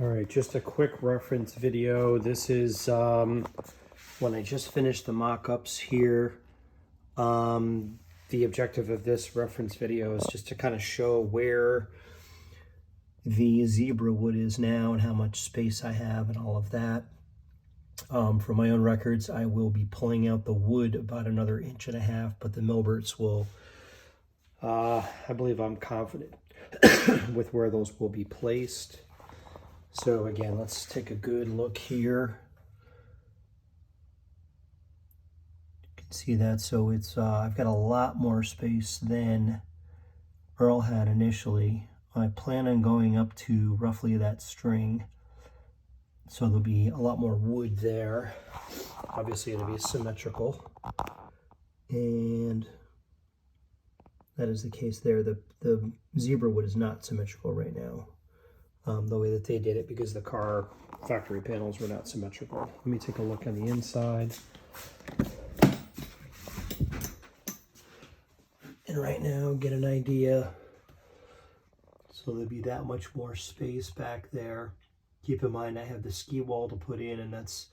All right, just a quick reference video. This is when I just finished the mock-ups here. The objective of this reference video is just to kind of show where the zebra wood is now and how much space I have and all of that. For my own records, I will be pulling out the wood about another 1.5 inches, but the millburts will, I believe I'm confident with where those will be placed. So again, let's take a good look here. You can see that. So it's I've got a lot more space than Earl had initially. I plan on going up to roughly that string. So there'll be a lot more wood there. Obviously it'll be symmetrical. And that is the case there. The zebra wood is not symmetrical right now. The way that they did it, because the car factory panels were not symmetrical. Let me take a look on the inside. And right now, get an idea. So there'll be that much more space back there. Keep in mind, I have the ski wall to put in, and that's,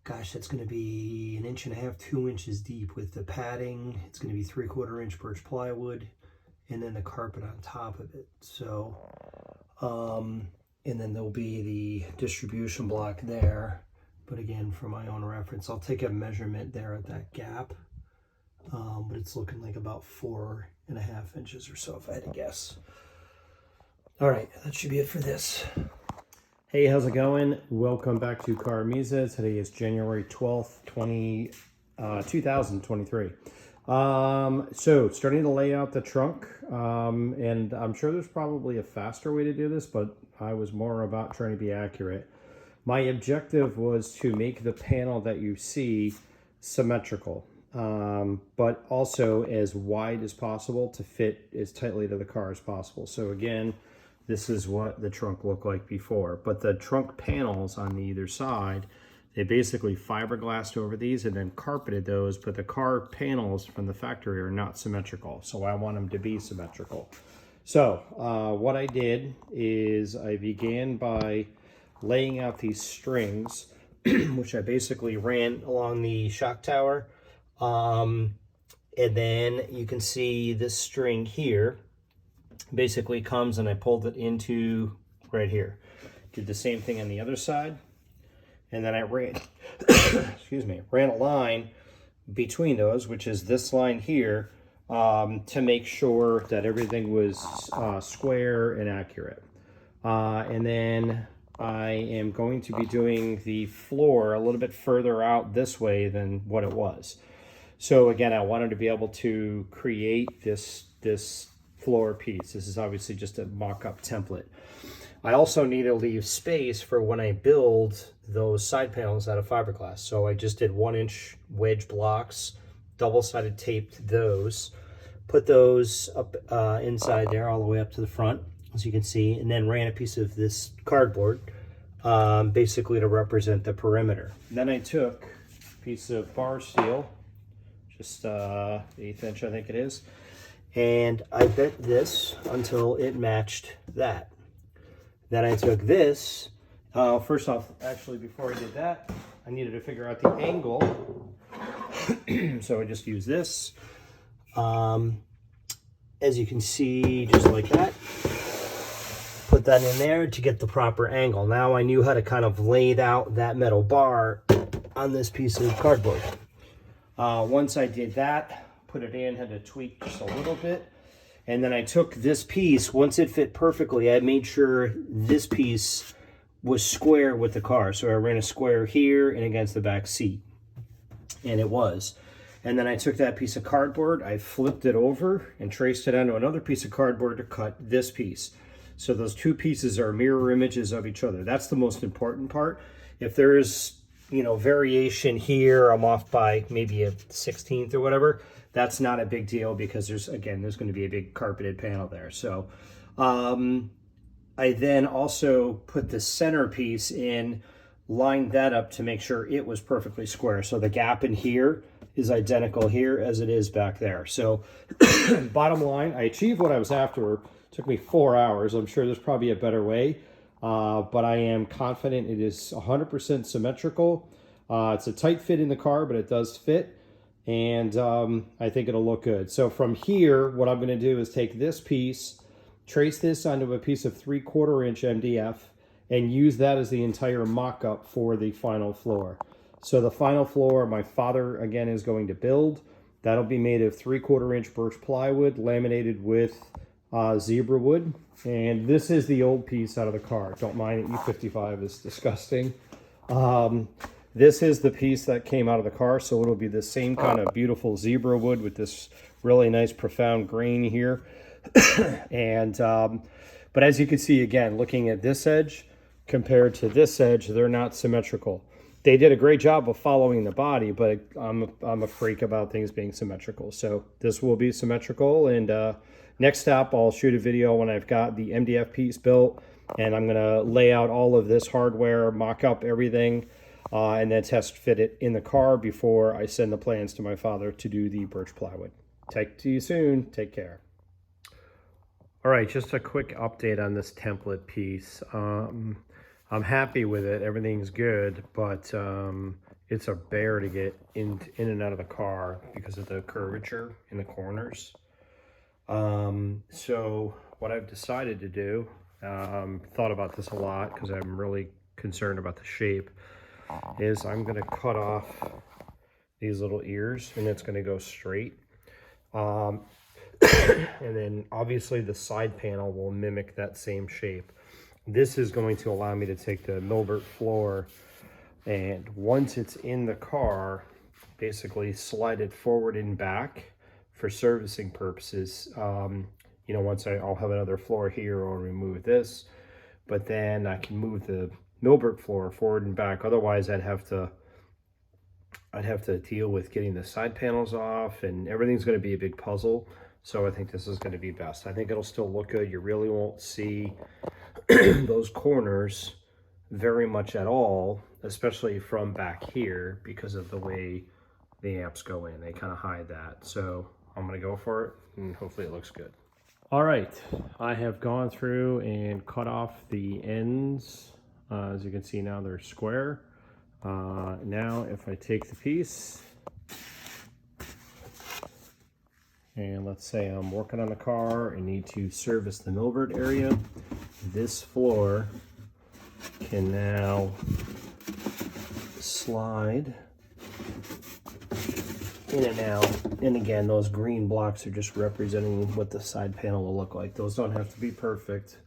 gosh, that's going to be 1.5 inches, 2 inches deep with the padding. It's going to be 3/4 inch birch plywood, and then the carpet on top of it. So, and then there'll be the distribution block there. But again, for my own reference, I'll take a measurement there at that gap. But it's looking like about 4.5 inches or so, if I had to guess. All right, that should be it for this. Hey, how's it going? Welcome back to CarMiZa. Today is January 12th, 2023. So starting to lay out the trunk, and I'm sure there's probably a faster way to do this, but I was more about trying to be accurate. My objective was to make the panel that you see symmetrical, but also as wide as possible to fit as tightly to the car as possible. So again, this is what the trunk looked like before, but the trunk panels on either side, they basically fiberglassed over these and then carpeted those, but the car panels from the factory are not symmetrical, so I want them to be symmetrical. So what I did is I began by laying out these strings, which I basically ran along the shock tower, and then you can see this string here basically comes, and I pulled it into right here. Did the same thing on the other side. And then I ran, excuse me, ran a line between those, which is this line here, to make sure that everything was square and accurate. And then I am going to be doing the floor a little bit further out this way than what it was. So again, I wanted to be able to create this floor piece. This is obviously just a mock-up template. I also need to leave space for when I build those side panels out of fiberglass. So I just did 1-inch wedge blocks, double-sided taped those, put those up inside there all the way up to the front, as you can see, and then ran a piece of this cardboard, basically to represent the perimeter. And then I took a piece of bar steel, just 1/8 inch I think it is, and I bent this until it matched that. Then I took this, first off, actually before I did that, I needed to figure out the angle. So I just used this. As you can see, just like that. Put that in there to get the proper angle. Now I knew how to kind of lay out that metal bar on this piece of cardboard. Once I did that, put it in, had to tweak just a little bit. And then I took this piece, once it fit perfectly, I made sure this piece was square with the car. So I ran a square here and against the back seat. And it was. And then I took that piece of cardboard, I flipped it over and traced it onto another piece of cardboard to cut this piece. So those two pieces are mirror images of each other. That's the most important part. If there is, you know, variation here, I'm off by maybe a 1/16 or whatever, that's not a big deal because there's going to be a big carpeted panel there. So I then also put the center piece in, lined that up to make sure it was perfectly square. So the gap in here is identical here as it is back there. So bottom line, I achieved what I was after. It took me 4 hours. I'm sure there's probably a better way. but I am confident it is 100% symmetrical. It's a tight fit in the car, but it does fit. And I think it'll look good. So from here, what I'm going to do is take this piece, trace this onto a piece of 3/4 inch MDF, and use that as the entire mock-up for the final floor. So the final floor, my father, again, is going to build. That'll be made of 3/4 inch birch plywood, laminated with zebra wood. And this is the old piece out of the car. Don't mind it, E55 is disgusting. This is the piece that came out of the car, so it'll be the same kind of beautiful zebra wood with this really nice profound grain here. And but as you can see, again, looking at this edge compared to this edge, they're not symmetrical. They did a great job of following the body, but I'm a freak about things being symmetrical. So this will be symmetrical, and next step, I'll shoot a video when I've got the MDF piece built, and I'm gonna lay out all of this hardware, mock up everything, and then test fit it in the car before I send the plans to my father to do the birch plywood. Talk to you soon. Take care. All right, just a quick update on this template piece. I'm happy with it. Everything's good, but it's a bear to get in and out of the car because of the curvature in the corners. So what I've decided to do, thought about this a lot because I'm really concerned about the shape, is I'm going to cut off these little ears and it's going to go straight. And then obviously the side panel will mimic that same shape. This is going to allow me to take the millbert floor, and once it's in the car, basically slide it forward and back for servicing purposes. You know, once I'll have another floor here, I'll remove this, but then I can move the millbert floor forward and back. Otherwise I'd have to deal with getting the side panels off, and everything's going to be a big puzzle. So I think this is going to be best. I think it'll still look good. You really won't see those corners very much at all, especially from back here, because of the way the amps go in. They kind of hide that. So I'm going to go for it, and hopefully it looks good. All right, I have gone through and cut off the ends. As you can see now, they're square. Now if I take the piece, and let's say I'm working on the car and need to service the millbert area, this floor can now slide in and out. And again, those green blocks are just representing what the side panel will look like. Those don't have to be perfect.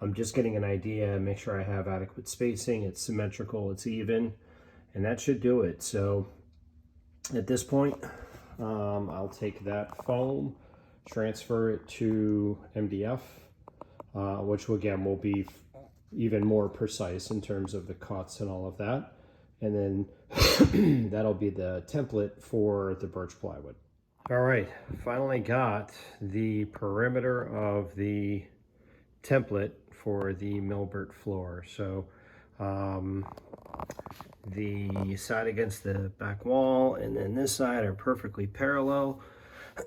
I'm just getting an idea and make sure I have adequate spacing, it's symmetrical, it's even, and that should do it. So at this point, I'll take that foam, transfer it to MDF, which again will be even more precise in terms of the cuts and all of that. And then that'll be the template for the birch plywood. All right, finally got the perimeter of the template for the millbert floor. So the side against the back wall and then this side are perfectly parallel.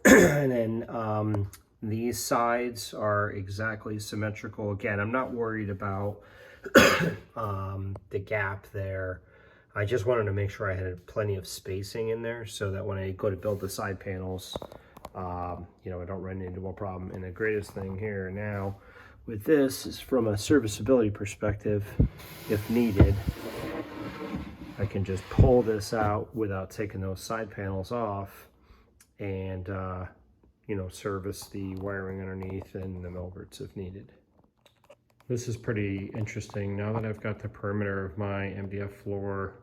And then these sides are exactly symmetrical. Again, I'm not worried about the gap there. I just wanted to make sure I had plenty of spacing in there so that when I go to build the side panels, you know, I don't run into a problem. And the greatest thing here now with this is from a serviceability perspective, if needed, I can just pull this out without taking those side panels off and, you know, service the wiring underneath and the millberts if needed. This is pretty interesting. Now that I've got the perimeter of my MDF floor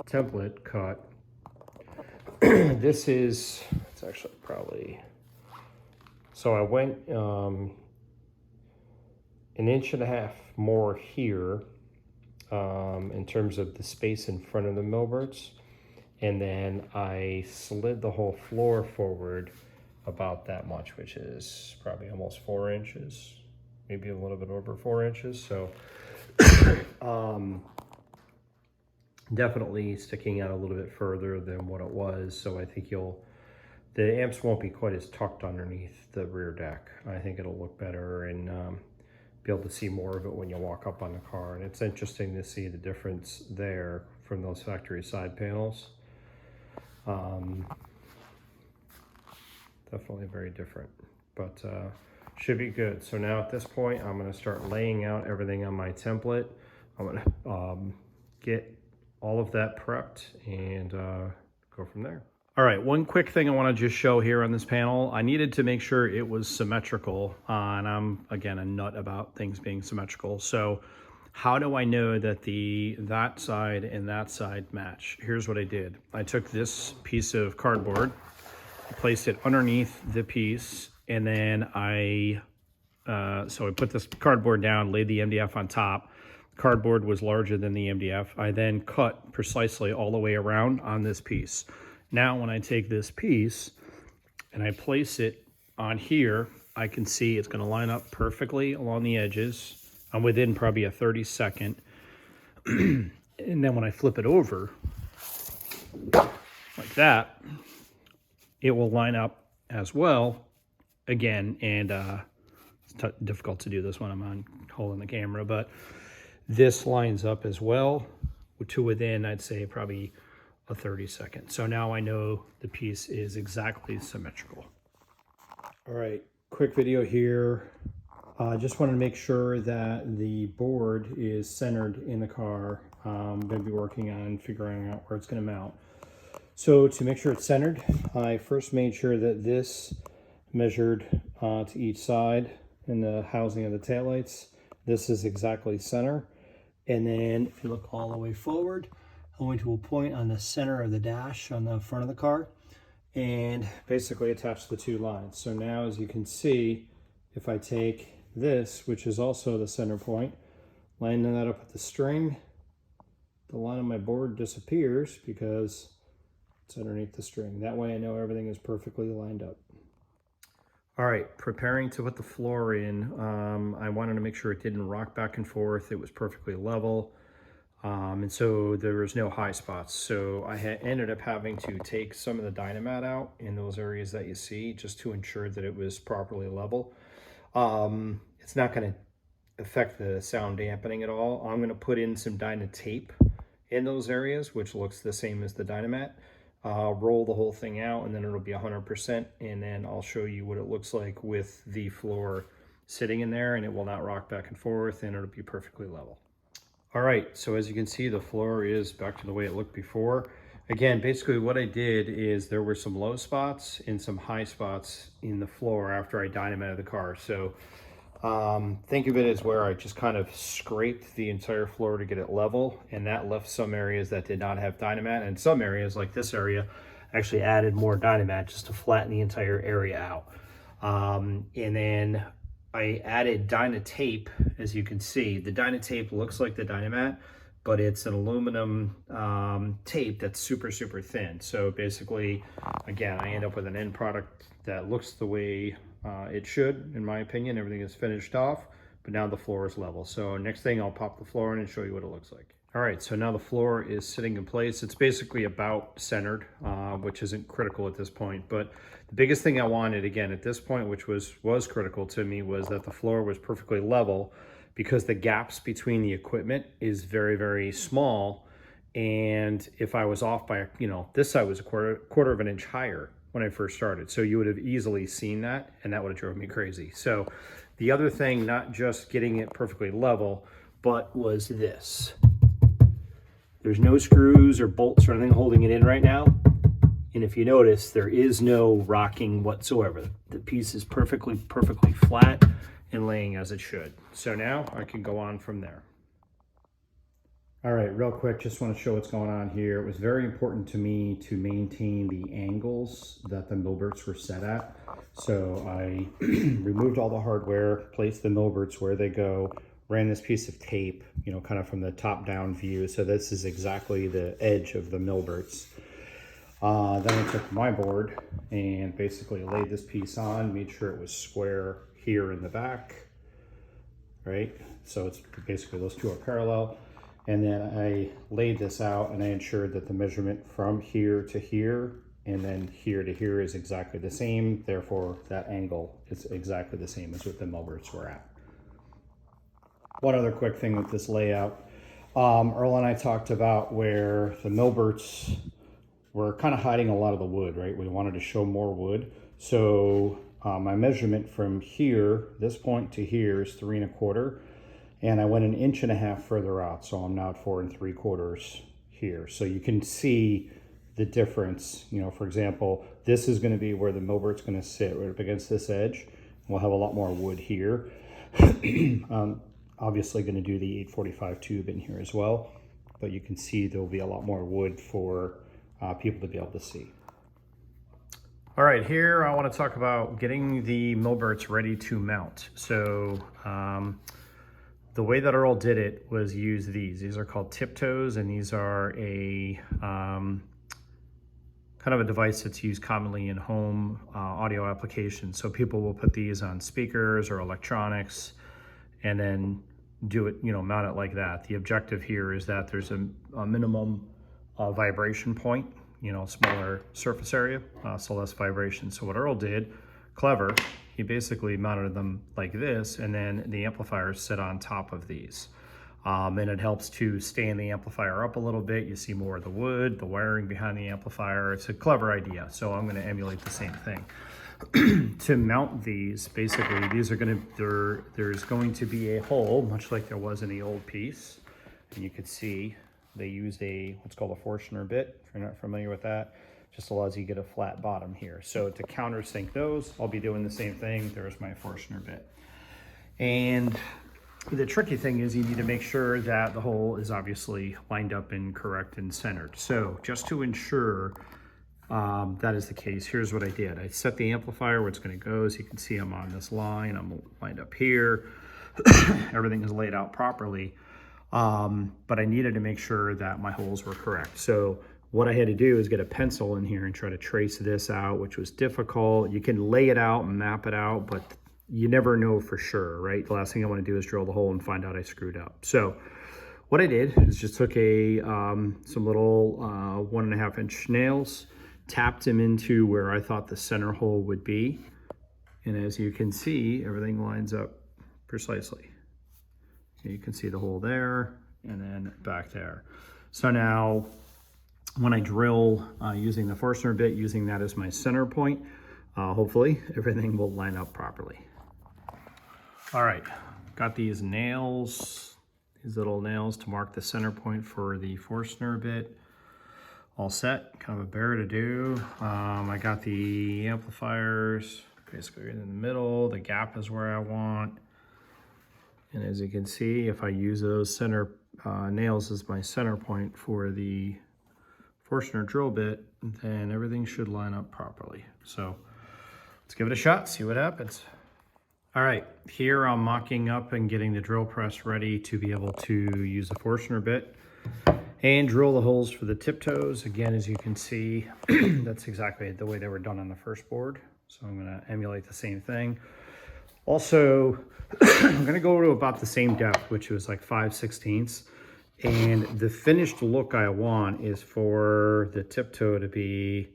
template cut, it's actually probably, so I went an inch and a half more here in terms of the space in front of the millberts, and then I slid the whole floor forward about that much, which is probably almost 4 inches, maybe a little bit over 4 inches. So definitely sticking out a little bit further than what it was. So I think the amps won't be quite as tucked underneath the rear deck. I think it'll look better and be be able to see more of it when you walk up on the car. And it's interesting to see the difference there from those factory side panels. Definitely very different, but should be good. So now at this point, I'm going to start laying out everything on my template. I'm going to get all of that prepped and go from there. All right, one quick thing I want to just show here on this panel. I needed to make sure it was symmetrical, and I'm, again, a nut about things being symmetrical. So how do I know that that side and that side match? Here's what I did. I took this piece of cardboard, placed it underneath the piece, and then so I put this cardboard down, laid the MDF on top. Cardboard was larger than the MDF. I then cut precisely all the way around on this piece. Now when I take this piece and I place it on here, I can see it's going to line up perfectly along the edges. I'm within probably a 32nd. And then when I flip it over like that, it will line up as well again. And it's difficult to do this when I'm holding the camera, but this lines up as well to within, I'd say, probably a 32nd. So now I know the piece is exactly symmetrical. All right, quick video here. I just want to make sure that the board is centered in the car. I'm going to be working on figuring out where it's going to mount. So to make sure it's centered, I first made sure that this measured to each side in the housing of the taillights. This is exactly center. And then if you look all the way forward, I'm going to a point on the center of the dash on the front of the car and basically attach the two lines. So now, as you can see, if I take this, which is also the center point, lining that up with the string, the line on my board disappears because it's underneath the string. That way I know everything is perfectly lined up. All right, preparing to put the floor in. I wanted to make sure it didn't rock back and forth. It was perfectly level. And so there was no high spots. So I ended up having to take some of the Dynamat out in those areas that you see just to ensure that it was properly level. It's not going to affect the sound dampening at all. I'm going to put in some Dyna tape in those areas, which looks the same as the Dynamat. Roll the whole thing out, and then it'll be 100%, and then I'll show you what it looks like with the floor sitting in there, and it will not rock back and forth, and it'll be perfectly level. All right, so as you can see, the floor is back to the way it looked before. Again, basically what I did is there were some low spots and some high spots in the floor after I Dynamated the car. So think of it as where I just kind of scraped the entire floor to get it level, and that left some areas that did not have Dynamat, and some areas like this area actually added more Dynamat just to flatten the entire area out. And then I added Dyna tape. As you can see, the Dyna tape looks like the Dynamat, but it's an aluminum tape that's super, super thin. So basically, again, I end up with an end product that looks the way it should, in my opinion. Everything is finished off, but now the floor is level. So next thing, I'll pop the floor in and show you what it looks like. All right, so now the floor is sitting in place. It's basically about centered, which isn't critical at this point. But the biggest thing I wanted, again, at this point, which was critical to me, was that the floor was perfectly level, because the gaps between the equipment is very, very small. And if I was off by, this side was a quarter of an inch higher when I first started. So you would have easily seen that, and that would have drove me crazy. So the other thing, not just getting it perfectly level, but was this. There's no screws or bolts or anything holding it in right now. And if you notice, there is no rocking whatsoever. The piece is perfectly flat and laying as it should. So now I can go on from there. All right, real quick, just want to show what's going on here. It was very important to me to maintain the angles that the millbirds were set at. So I removed all the hardware, placed the millbirds where they go, ran this piece of tape, kind of from the top down view. So this is exactly the edge of the millbirds. Then I took my board and basically laid this piece on, made sure it was square here in the back, right? So it's basically those two are parallel. And then I laid this out and I ensured that the measurement from here to here and then here to here is exactly the same. Therefore, that angle is exactly the same as what the millbirds were at. One other quick thing with this layout. Earl and I talked about where the millburts were kind of hiding a lot of the wood, right? We wanted to show more wood. So my measurement from here, this point to here is 3 1/4. And I went 1.5 inches further out. So I'm now at 4 3/4 here. So you can see the difference. You know, for example, this is going to be where the millburt's going to sit right up against this edge. We'll have a lot more wood here. Obviously going to do the 845 tube in here as well, but you can see there'll be a lot more wood for people to be able to see. All right, here I want to talk about getting the millburts ready to mount. So the way that Earl did it was use these. These are called tiptoes, and these are a kind of a device that's used commonly in home audio applications. So people will put these on speakers or electronics and then do it, you know, mount it like that. The objective here is that there's a minimum vibration point, you know, smaller surface area, so less vibration. So what Earl did, clever, he basically mounted them like this, and then the amplifiers sit on top of these. And it helps to stand the amplifier up a little bit. You see more of the wood, the wiring behind the amplifier. It's a clever idea, so I'm gonna emulate the same thing. To mount these, basically, these are there's going to be a hole, much like there was in the old piece. And you can see they use what's called a Forstner bit. If you're not familiar with that, just allows you to get a flat bottom here. So to countersink those, I'll be doing the same thing. There's my Forstner bit. And the tricky thing is you need to make sure that the hole is obviously lined up and correct and centered. So just to ensure that is the case, here's what I did. I set the amplifier where it's going to go. As you can see, I'm on this line. I'm lined up here. Everything is laid out properly. But I needed to make sure that my holes were correct. So what I had to do is get a pencil in here and try to trace this out, which was difficult. You can lay it out and map it out, but you never know for sure, right? The last thing I want to do is drill the hole and find out I screwed up. So what I did is just took some little 1.5 inch nails, tapped them into where I thought the center hole would be. And as you can see, everything lines up precisely. You can see the hole there and then back there. So now when I drill using the Forstner bit, using that as my center point, hopefully everything will line up properly. All right, got these nails, these little nails to mark the center point for the Forstner bit. All set, kind of a bear to do. I got the amplifiers basically in the middle. The gap is where I want. And as you can see, if I use those center nails as my center point for the Forstner drill bit, then everything should line up properly. So let's give it a shot, see what happens. All right, here I'm mocking up and getting the drill press ready to be able to use the Forstner bit and drill the holes for the tiptoes. Again, as you can see, that's exactly the way they were done on the first board. So I'm gonna emulate the same thing. Also, I'm gonna go to about the same depth, which was like 5/16. And the finished look I want is for the tiptoe to be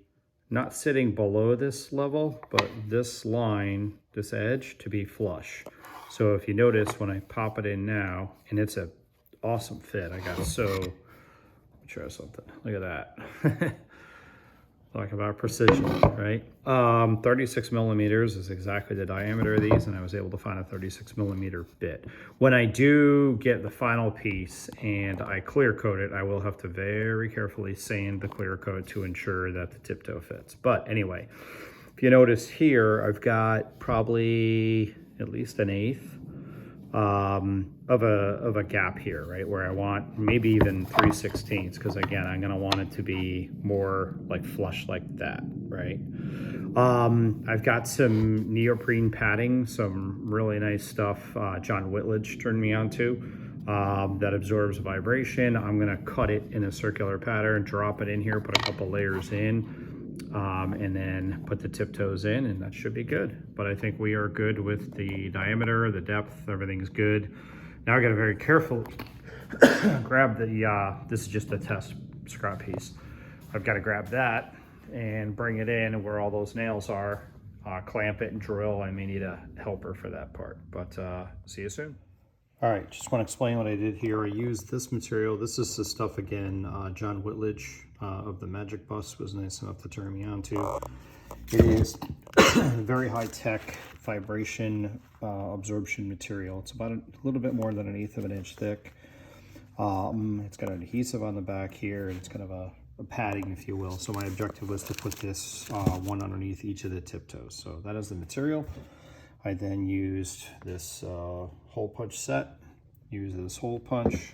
not sitting below this level, but this line, this edge, to be flush. So if you notice when I pop it in now, and it's an awesome fit, I got so, try something, look at that. Talk about precision, right? 36 millimeters is exactly the diameter of these, and I was able to find a 36 millimeter bit. When I do get the final piece and I clear coat it, I will have to very carefully sand the clear coat to ensure that the tiptoe fits. But anyway, if you notice here, I've got probably at least 1/8 of a gap here, right? Where I want maybe even 3/16, because again, I'm gonna want it to be more like flush like that, right? I've got some neoprene padding, some really nice stuff John Whitledge turned me on to that absorbs vibration. I'm gonna cut it in a circular pattern, drop it in here, put a couple layers in, and then put the tiptoes in, and that should be good. But I think we are good with the diameter, the depth, everything's good. Now I gotta very carefully grab the, this is just a test scrap piece. I've gotta grab that and bring it in where all those nails are, clamp it and drill. I may need a helper for that part, but see you soon. All right, just want to explain what I did here. I used this material. This is the stuff again, John Whitledge of the Magic Bus was nice enough to turn me on to. It is very high-tech vibration absorption material. It's about a little bit more than 1/8 of an inch thick. It's got an adhesive on the back here, and it's kind of a padding, if you will. So my objective was to put this one underneath each of the tiptoes. So that is the material. I then used this hole punch set, used this hole punch,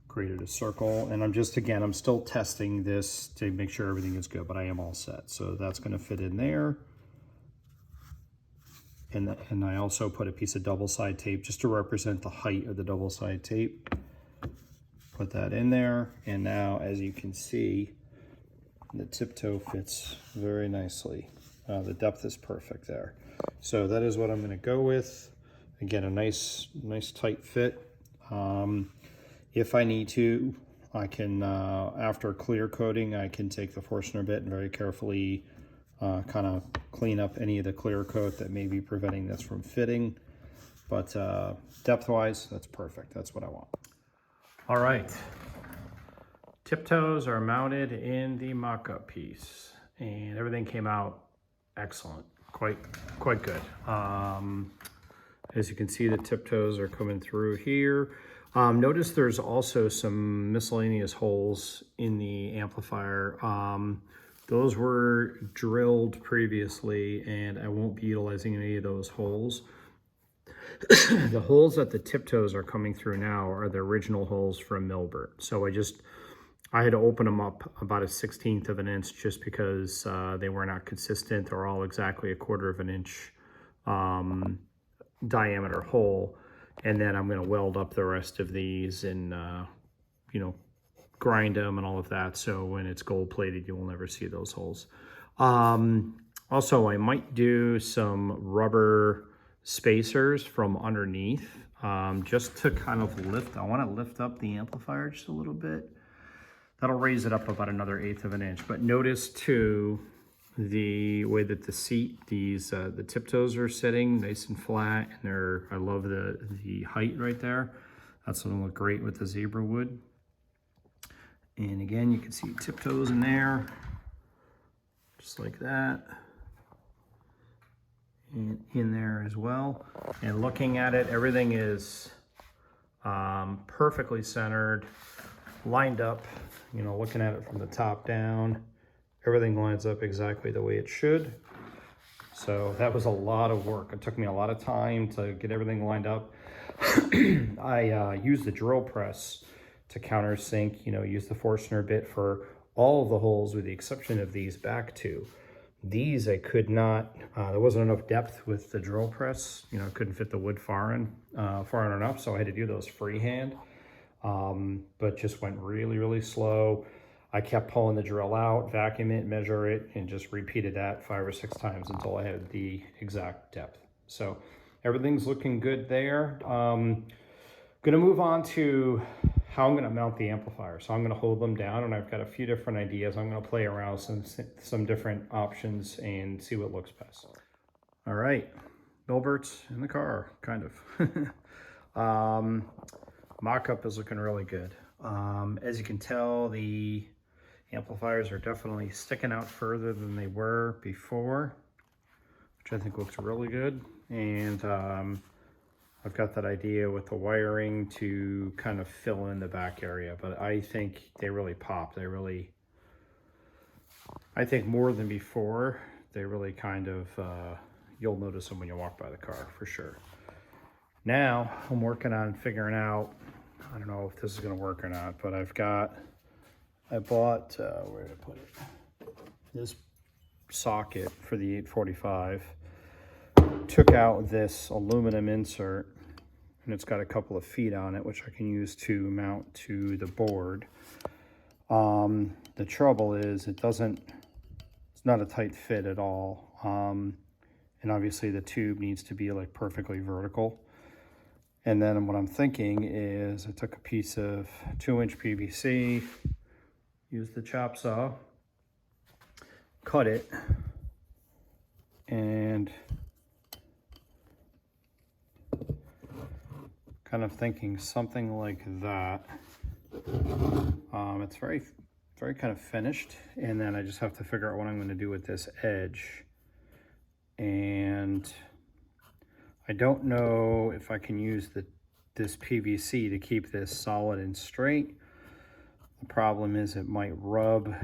created a circle, and I'm still testing this to make sure everything is good, but I am all set. So that's gonna fit in there. And I also put a piece of double side tape just to represent the height of the double side tape. Put that in there, and now as you can see, the tiptoe fits very nicely. The depth is perfect there. So that is what I'm gonna go with. Again, a nice tight fit. If I need to, I can, after clear coating, I can take the Forstner bit and very carefully kind of clean up any of the clear coat that may be preventing this from fitting. But depth-wise, that's perfect. That's what I want. All right. Tiptoes are mounted in the mock-up piece, and everything came out excellent. Quite good. As you can see, the tiptoes are coming through here. Notice there's also some miscellaneous holes in the amplifier. Those were drilled previously, and I won't be utilizing any of those holes. The holes that the tiptoes are coming through now are the original holes from Milbert. So I had to open them up about 1/16 of an inch just because they were not consistent. They're all exactly 1/4 of an inch diameter hole. And then I'm gonna weld up the rest of these and, you know, grind them and all of that. So when it's gold plated, you will never see those holes. Also, I might do some rubber spacers from underneath just to kind of lift. I wanna lift up the amplifier just a little bit. That'll raise it up about another 1/8 of an inch. But notice too, the way that the tiptoes are sitting nice and flat, and I love the height right there. That's gonna look great with the zebra wood. And again, you can see tiptoes in there, just like that. And in there as well. And looking at it, everything is perfectly centered, lined up. You know, looking at it from the top down, everything lines up exactly the way it should. So that was a lot of work. It took me a lot of time to get everything lined up. I used the drill press to countersink, you know, use the Forstner bit for all of the holes with the exception of these back two. These I could not, there wasn't enough depth with the drill press. You know, I couldn't fit the wood far enough, so I had to do those freehand. But just went really slow. I kept pulling the drill out, vacuum it, measure it, and just repeated that 5 or 6 times until I had the exact depth. So everything's looking good there. Gonna move on to how I'm gonna mount the amplifier. So I'm gonna hold them down, and I've got a few different ideas. I'm gonna play around some different options and see what looks best. All right, Milbert's in the car, kind of. Mock-up is looking really good. As you can tell, the amplifiers are definitely sticking out further than they were before, which I think looks really good. And I've got that idea with the wiring to kind of fill in the back area, but I think they really pop. I think more than before, they really kind of, you'll notice them when you walk by the car for sure. Now I'm working on figuring out, I don't know if this is gonna work or not, but I bought, where did I put it? This socket for the 845. Took out this aluminum insert, and it's got a couple of feet on it, which I can use to mount to the board. The trouble is it's not a tight fit at all. And obviously the tube needs to be like perfectly vertical. And then what I'm thinking is I took a piece of 2-inch PVC, used the chop saw, cut it, and kind of thinking something like that. It's very kind of finished, and then I just have to figure out what I'm going to do with this edge. And I don't know if I can use this PVC to keep this solid and straight. The problem is it might rub.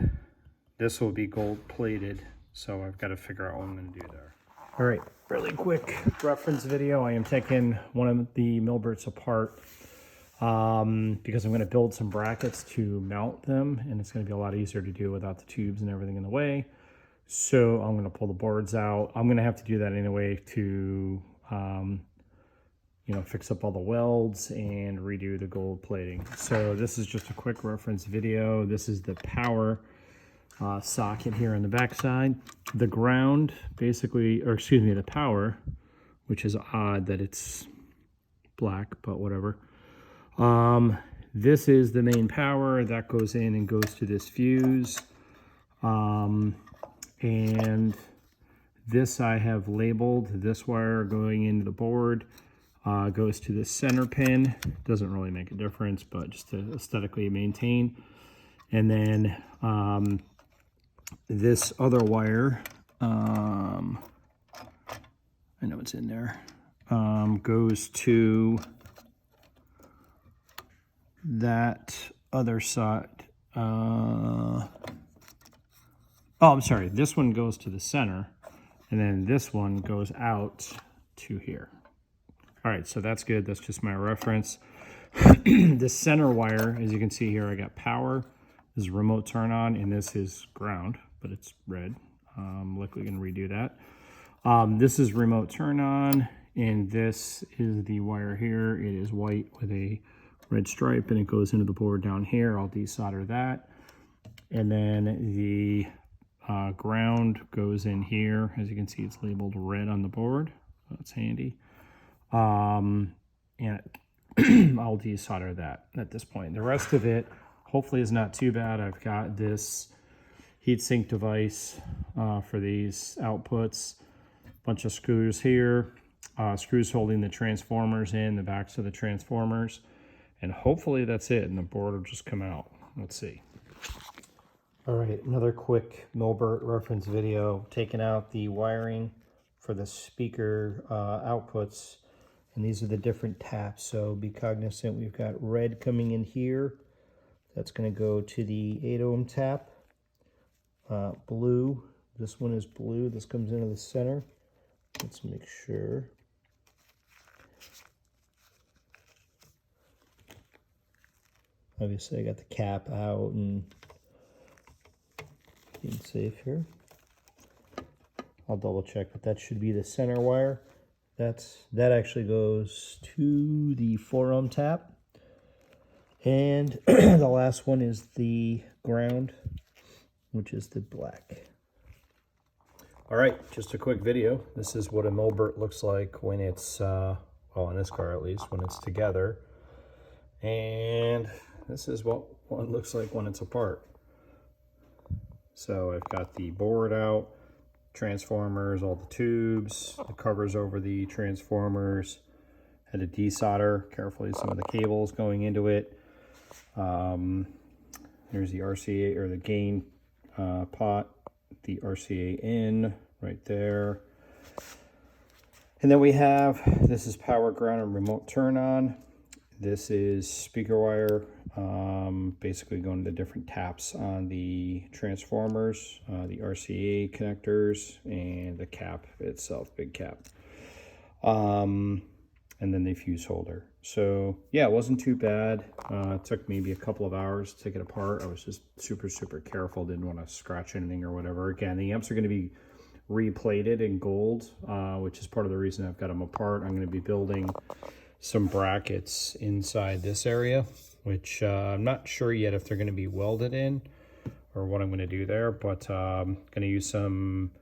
This will be gold plated, so I've got to figure out what I'm going to do there. All right, really quick reference video. I am taking one of the Milberts apart because I'm going to build some brackets to mount them, and it's going to be a lot easier to do without the tubes and everything in the way. So I'm going to pull the boards out. I'm going to have to do that anyway to you know, fix up all the welds and redo the gold plating. So this is just a quick reference video. This is the power socket here on the back side. The ground basically, or excuse me, the power, which is odd that it's black, but whatever. This is the main power that goes in and goes to this fuse. And this I have labeled. This wire going into the board goes to the center pin. Doesn't really make a difference, but just to aesthetically maintain. And then this other wire, I know it's in there, goes to that other side. Oh, I'm sorry. This one goes to the center, and then this one goes out to here. All right, so that's good. That's just my reference. The center wire, as you can see here, I got power. This is remote turn on, and this is ground, but it's red. Look, we can redo that. This is remote turn on, and this is the wire here. It is white with a red stripe, and it goes into the board down here. I'll desolder that. And then the ground goes in here. As you can see, it's labeled red on the board. That's handy. And I'll desolder that at this point. The rest of it hopefully is not too bad. I've got this heatsink device for these outputs. Bunch of screws here. Screws holding the transformers in, the backs of the transformers. And hopefully that's it, and the board will just come out. Let's see. All right, another quick Milbert reference video, taking out the wiring for the speaker outputs, and these are the different taps. So be cognizant, we've got red coming in here. That's going to go to the 8 ohm tap. Blue, this one is blue. This comes into the center. Let's make sure. Obviously, I got the cap out and being safe here. I'll double check, but that should be the center wire. That actually goes to the 4 ohm tap. And the last one is the ground, which is the black. All right, just a quick video. This is what a Milbert looks like when it's, well, in this car at least, when it's together. And this is what it looks like when it's apart. So I've got the board out, transformers, all the tubes, the covers over the transformers. Had to desolder carefully some of the cables going into it. There's the RCA or the gain pot, the RCA in right there. And then we have, this is power, ground, and remote turn on. This is speaker wire, basically going to different taps on the transformers, the RCA connectors, and the cap itself, big cap. And then the fuse holder. So yeah, it wasn't too bad. It took maybe a couple of hours to take it apart. I was just super careful, didn't want to scratch anything or whatever. Again, the amps are going to be replated in gold, which is part of the reason I've got them apart. I'm going to be building some brackets inside this area, which I'm not sure yet if they're going to be welded in or what I'm going to do there, but I'm going to use some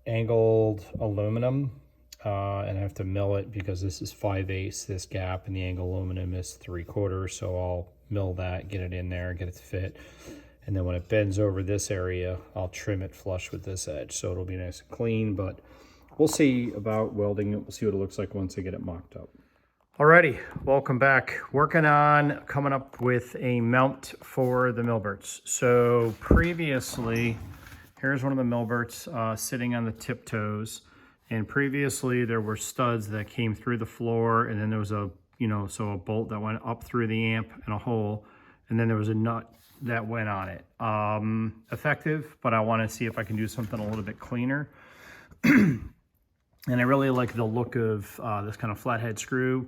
angled aluminum, and I have to mill it because this is 5/8 this gap, and the angled aluminum is 3/4, so I'll mill that, get it in there, get it to fit, and then when it bends over this area, I'll trim it flush with this edge, so it'll be nice and clean. But we'll see about welding it. We'll see what it looks like once I get it mocked up. Alrighty, welcome back. Working on coming up with a mount for the Milberts. So previously, here's one of the Milberts sitting on the tiptoes. And previously there were studs that came through the floor, and then there was a bolt that went up through the amp and a hole, and then there was a nut that went on it. Effective, but I want to see if I can do something a little bit cleaner. And I really like the look of this kind of flathead screw.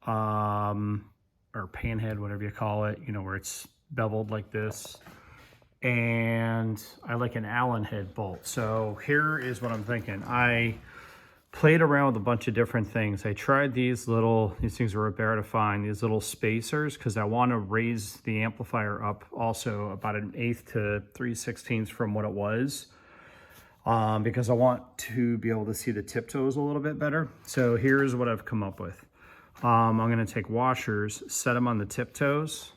Or panhead, whatever you call it, where it's beveled like this. And I like an Allen head bolt. So here is what I'm thinking. I played around with a bunch of different things. I tried these things were a bear to find, these little spacers, because I want to raise the amplifier up also about 1/8 to 3/16 from what it was. Because I want to be able to see the tiptoes a little bit better. So here's what I've come up with. I'm going to take washers, set them on the tiptoes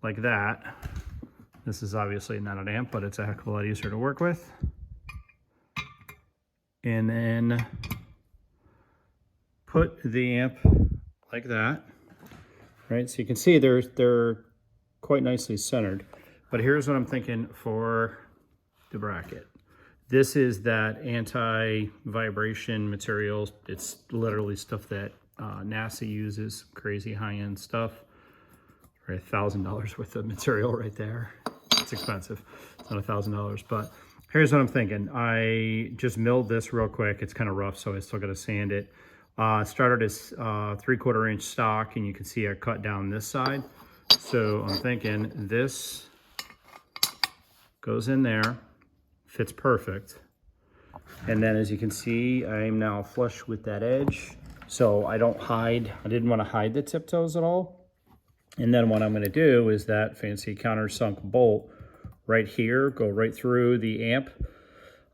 like that. This is obviously not an amp, but it's a heck of a lot easier to work with. And then put the amp like that, right? So you can see they're quite nicely centered. But here's what I'm thinking for the bracket. This is that anti-vibration material. It's literally stuff that NASA uses, crazy high-end stuff. Right, $1,000 worth of material right there. It's expensive. It's not $1,000, but here's what I'm thinking. I just milled this real quick. It's kind of rough, so I still got to sand it. Started as 3/4 inch stock, and you can see I cut down this side. So I'm thinking this goes in there, fits perfect. And then as you can see, I am now flush with that edge. So I didn't want to hide the tiptoes at all. And then what I'm going to do is that fancy countersunk bolt right here, go right through the amp,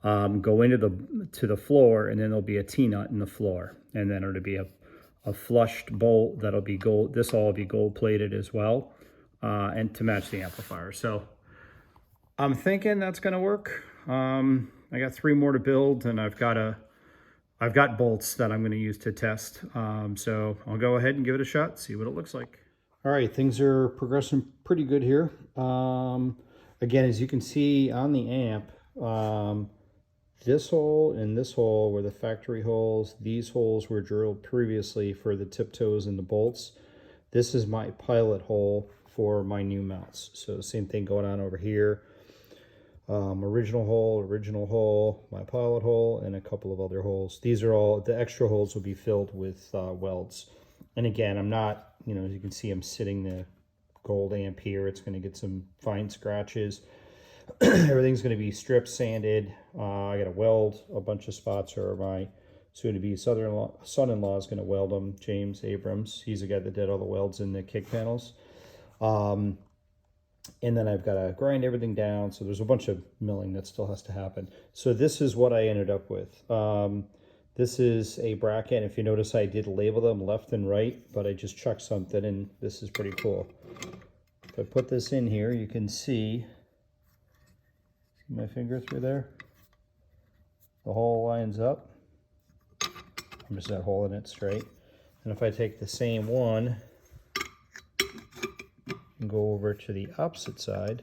go into the floor, and then there'll be a T-nut in the floor. And then it'll be a flushed bolt that'll be gold. This will all be gold plated as well, and to match the amplifier. So I'm thinking that's going to work. I got 3 more to build, and I've got bolts that I'm going to use to test. So I'll go ahead and give it a shot, see what it looks like. All right, things are progressing pretty good here. Again, as you can see on the amp, this hole and this hole were the factory holes. These holes were drilled previously for the tiptoes and the bolts. This is my pilot hole for my new mounts. So same thing going on over here. Original hole, my pilot hole, and a couple of other holes. These are all, the extra holes will be filled with welds. And again, I'm not, as you can see, I'm sitting the gold amp here. It's going to get some fine scratches. Everything's going to be strip sanded. I got to weld a bunch of spots, or my soon-to-be son-in-law is going to weld them, James Abrams. He's the guy that did all the welds in the kick panels. And then I've got to grind everything down. So there's a bunch of milling that still has to happen. So this is what I ended up with. This is a bracket. If you notice, I did label them left and right, but I just chucked something, and this is pretty cool. If I put this in here, you can see my finger through there. The hole lines up. I'm just not holding it straight. And if I take the same one and go over to the opposite side,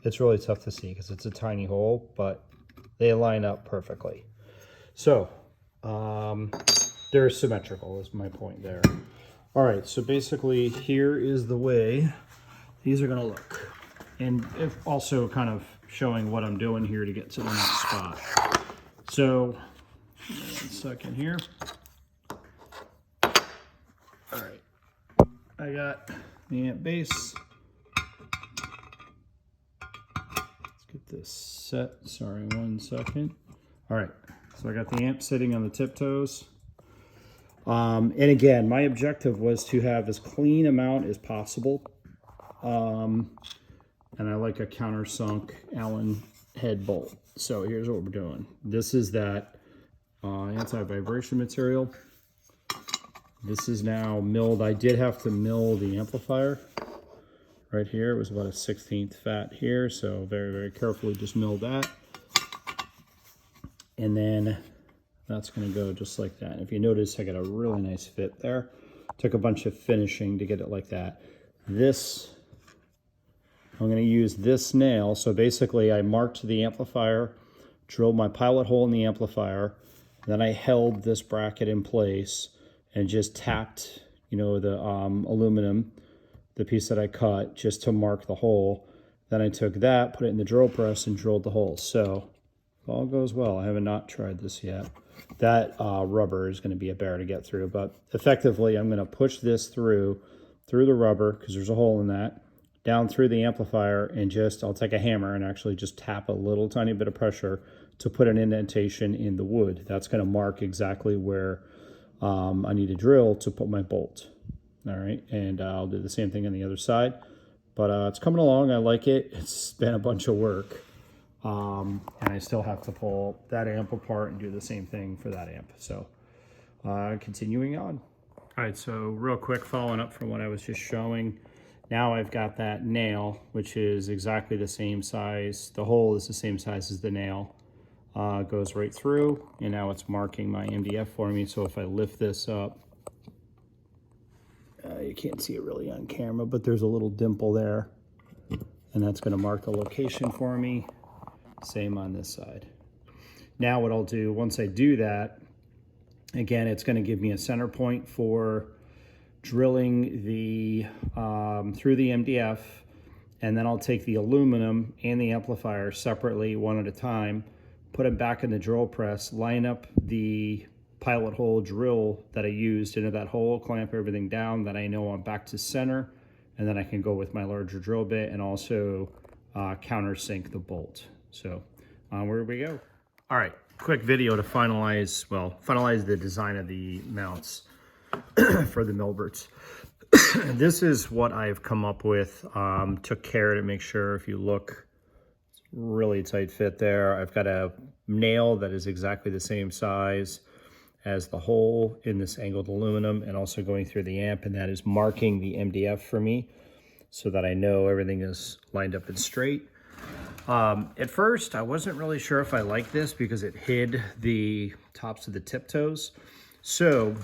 it's really tough to see because it's a tiny hole, but they line up perfectly. So they're symmetrical is my point there. All right, so basically here is the way these are gonna look. And also kind of showing what I'm doing here to get to the next spot. So, 1 second here. All right, I got the amp base. Let's get this set, sorry, 1 second. All right, so I got the amp sitting on the tiptoes. And again, my objective was to have as clean a mount as possible. And I like a countersunk Allen head bolt. So here's what we're doing. This is that anti-vibration material. This is now milled. I did have to mill the amplifier right here. It was about a 1/16 fat here. So very, very carefully just milled that. And then That's going to go just like that. And if you notice, I got a really nice fit there. Took a bunch of finishing to get it like that. This, I'm going to use this nail. So basically I marked the amplifier, drilled my pilot hole in the amplifier, then I held this bracket in place and just tapped, you know, the aluminum, the piece that I cut, just to mark the hole. Then I took that, put it in the drill press, and drilled the hole. So if all goes well, I have not tried this yet. That rubber is going to be a bear to get through, but effectively I'm going to push this through the rubber, because there's a hole in that, down through the amplifier, and just, I'll take a hammer and actually just tap a little tiny bit of pressure to put an indentation in the wood. That's going to mark exactly where I need to drill to put my bolt. All right, and I'll do the same thing on the other side. But it's coming along. I like it. It's been a bunch of work. And I still have to pull that amp apart and do the same thing for that amp. So continuing on. All right, so real quick, following up from what I was just showing. Now I've got that nail, which is exactly the same size. The hole is the same size as the nail. Goes right through, and now it's marking my MDF for me. So if I lift this up, you can't see it really on camera, but there's a little dimple there, and that's going to mark the location for me. Same on this side. Now what I'll do, once I do that, again, it's going to give me a center point for drilling the through the MDF, and then I'll take the aluminum and the amplifier separately, one at a time, put them back in the drill press, line up the pilot hole drill that I used into that hole, clamp everything down, that I know I'm back to center, and then I can go with my larger drill bit and also countersink the bolt. So where we go. All right, quick video to finalize the design of the mounts for the Milberts. This is what I've come up with. Took care to make sure, if you look, it's really tight fit there. I've got a nail that is exactly the same size as the hole in this angled aluminum, and also going through the amp, and that is marking the MDF for me so that I know everything is lined up and straight. At first, I wasn't really sure if I liked this because it hid the tops of the tiptoes. So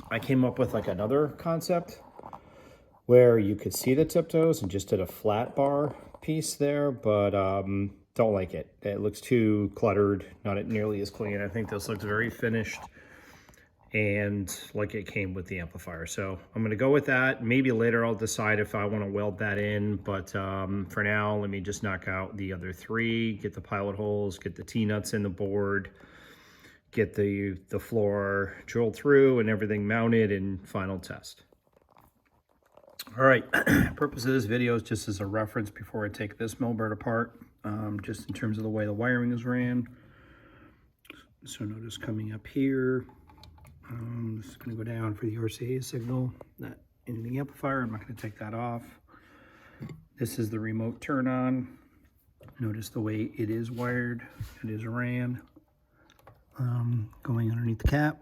I came up with like another concept where you could see the tiptoes and just did a flat bar piece there, but don't like it. It looks too cluttered, not nearly as clean. I think this looks very finished and like it came with the amplifier. So I'm gonna go with that. Maybe later I'll decide if I wanna weld that in, but for now, let me just knock out the other three, get the pilot holes, get the T-nuts in the board, get the floor drilled through and everything mounted, and final test. All right, purpose of this video is just as a reference before I take this Milbert apart, just in terms of the way the wiring is ran. So notice coming up here, this is going to go down for the RCA signal, that in the amplifier. I'm not going to take that off. This is the remote turn on. Notice the way it is wired. It is ran. Going underneath the cap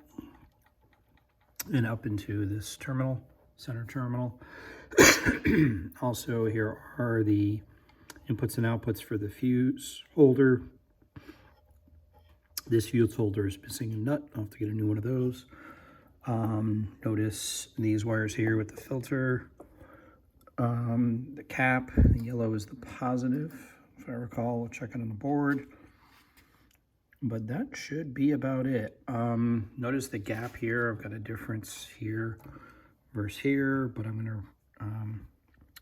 and up into this terminal, center terminal. Also, here are the inputs and outputs for the fuse holder. This fuse holder is missing a nut. I'll have to get a new one of those. Notice these wires here with the filter. The cap, the yellow is the positive, if I recall. We'll check it on the board. But that should be about it. Notice the gap here. I've got a difference here versus here, but I'm gonna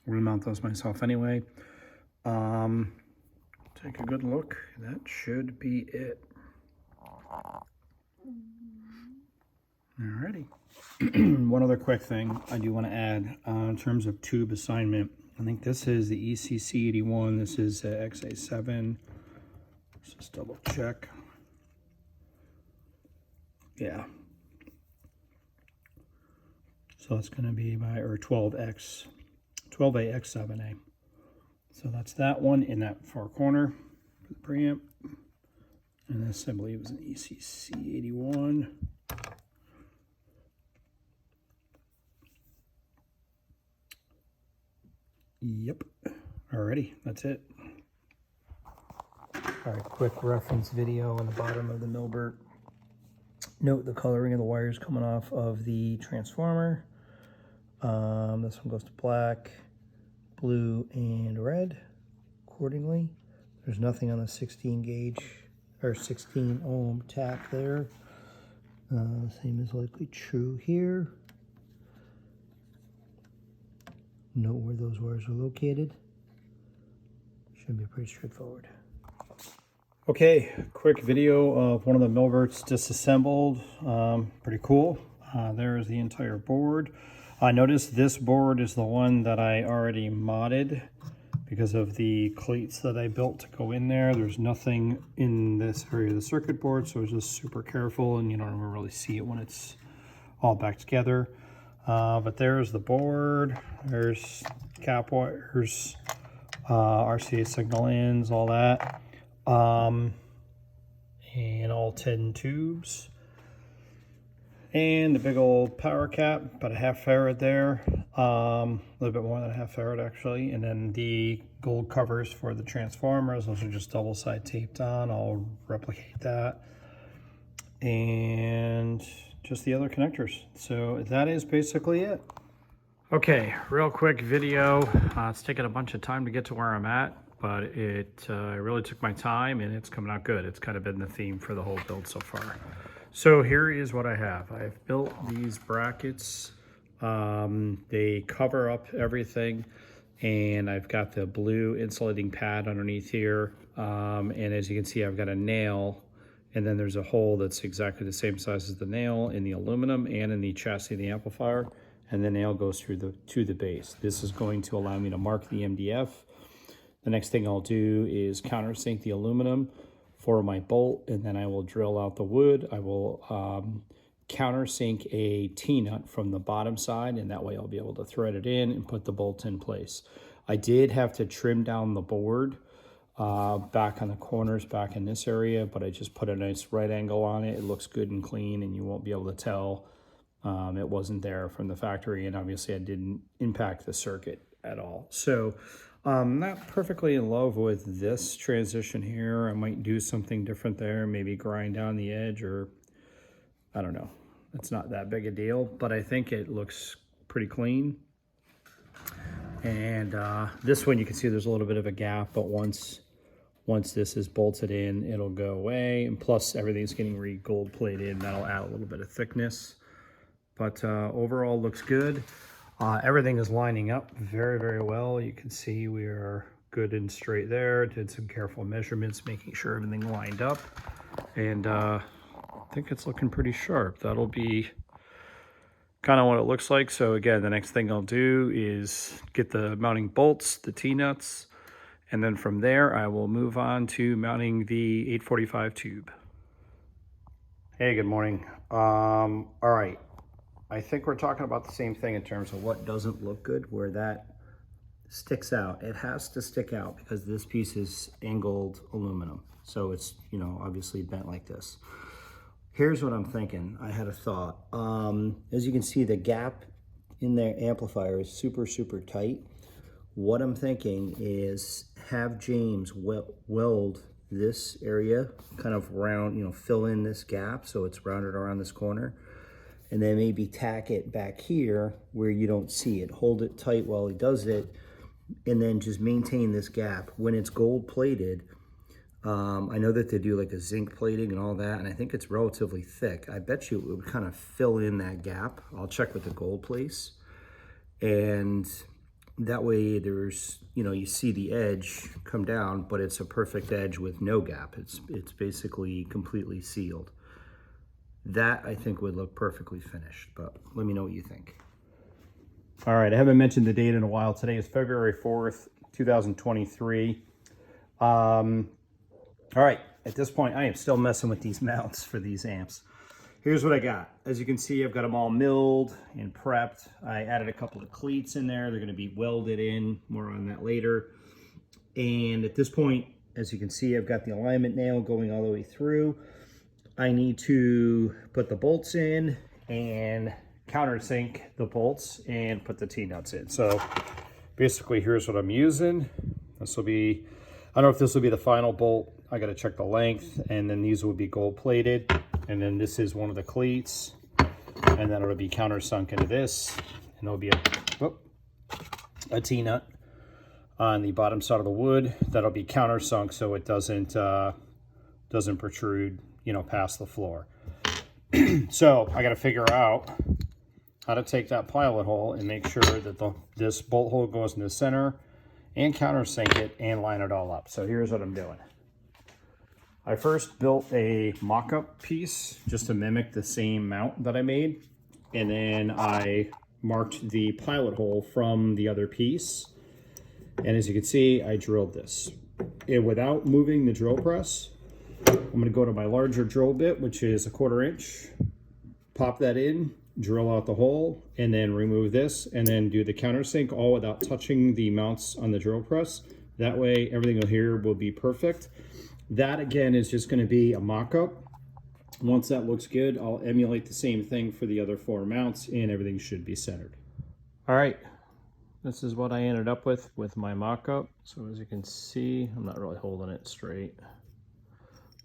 remount those myself anyway. Take a good look. That should be it. Alrighty. One other quick thing I do want to add in terms of tube assignment. I think this is the ECC 81. This is XA7. Let's just double check. Yeah. So it's going to be by, or 12AX7A. So that's that one in that far corner for the preamp. And this, I believe, is an ECC 81. Yep. Alrighty, that's it. All right, quick reference video on the bottom of the Milbert. Note the coloring of the wires coming off of the transformer. This one goes to black, blue, and red accordingly. There's nothing on the 16 gauge or 16 ohm tap there. Same is likely true here. Note where those wires are located. Should be pretty straightforward. Okay, quick video of one of the Milverts disassembled. Pretty cool. There's the entire board. I noticed this board is the one that I already modded because of the cleats that I built to go in there. There's nothing in this area of the circuit board, so I was just super careful, and you don't ever really see it when it's all back together. But there's the board. There's cap wires, RCA signal ins, all that. And all 10 tubes. And the big old power cap, about a half farad there. A little bit more than a half farad actually. And then the gold covers for the transformers. Those are just double side taped on. I'll replicate that. And just the other connectors. So that is basically it. Okay, real quick video. It's taken a bunch of time to get to where I'm at, but it really took my time and it's coming out good. It's kind of been the theme for the whole build so far. So here is what I have. I've built these brackets. They cover up everything, and I've got the blue insulating pad underneath here. And as you can see, I've got a nail, and then there's a hole that's exactly the same size as the nail in the aluminum and in the chassis of the amplifier. And the nail goes through to the base. This is going to allow me to mark the MDF. The next thing I'll do is countersink the aluminum for my bolt, and then I will drill out the wood. I will countersink a T-nut from the bottom side, and that way I'll be able to thread it in and put the bolt in place. I did have to trim down the board back on the corners, back in this area, but I just put a nice right angle on it. It looks good and clean, and you won't be able to tell it wasn't there from the factory, and obviously I didn't impact the circuit at all. So I'm not perfectly in love with this transition here. I might do something different there, maybe grind down the edge, or I don't know. It's not that big a deal, but I think it looks pretty clean. And this one, you can see there's a little bit of a gap, but once this is bolted in, it'll go away. And plus everything's getting re-gold plated, and that'll add a little bit of thickness. But overall looks good. Everything is lining up very, very well. You can see we are good and straight there. Did some careful measurements, making sure everything lined up. And I think it's looking pretty sharp. That'll be kind of what it looks like. So again, the next thing I'll do is get the mounting bolts, the T-nuts, and then from there I will move on to mounting the 845 tube. Hey, good morning. All right. I think we're talking about the same thing in terms of what doesn't look good, where that sticks out. It has to stick out because this piece is angled aluminum. So it's, you know, obviously bent like this. Here's what I'm thinking. I had a thought. As you can see, the gap in the amplifier is super, super tight. What I'm thinking is have James weld this area kind of round, you know, fill in this gap so it's rounded around this corner. And then maybe tack it back here where you don't see it. Hold it tight while he does it, and then just maintain this gap. When it's gold plated, I know that they do like a zinc plating and all that, and I think it's relatively thick. I bet you it would kind of fill in that gap. I'll check with the gold place. And that way there's, you know, you see the edge come down, but it's a perfect edge with no gap. It's basically completely sealed. That, I think, would look perfectly finished, but let me know what you think. All right, I haven't mentioned the date in a while. Today is February 4th, 2023. All right, at this point, I am still messing with these mounts for these amps. Here's what I got. As you can see, I've got them all milled and prepped. I added a couple of cleats in there. They're gonna be welded in, more on that later. And at this point, as you can see, I've got the alignment nail going all the way through. I need to put the bolts in and countersink the bolts and put the T-nuts in. So basically, here's what I'm using. This will be, I don't know if this will be the final bolt. I got to check the length, and then these will be gold plated. and then this is one of the cleats, and then it'll be countersunk into this, and there'll be a T-nut on the bottom side of the wood that'll be countersunk so it doesn't protrude, you know, past the floor. So I got to figure out how to take that pilot hole and make sure that this bolt hole goes in the center and countersink it and line it all up. So here's what I'm doing. I first built a mock-up piece just to mimic the same mount that I made, and then I marked the pilot hole from the other piece, and as you can see, I drilled this. And without moving the drill press, I'm going to go to my larger drill bit, which is 1/4 inch, pop that in, drill out the hole, and then remove this, and then do the countersink all without touching the mounts on the drill press. That way everything here will be perfect. That again is just going to be a mock-up. Once that looks good, I'll emulate the same thing for the other 4 mounts, and everything should be centered. All right, this is what I ended up with my mock-up. So as you can see, I'm not really holding it straight,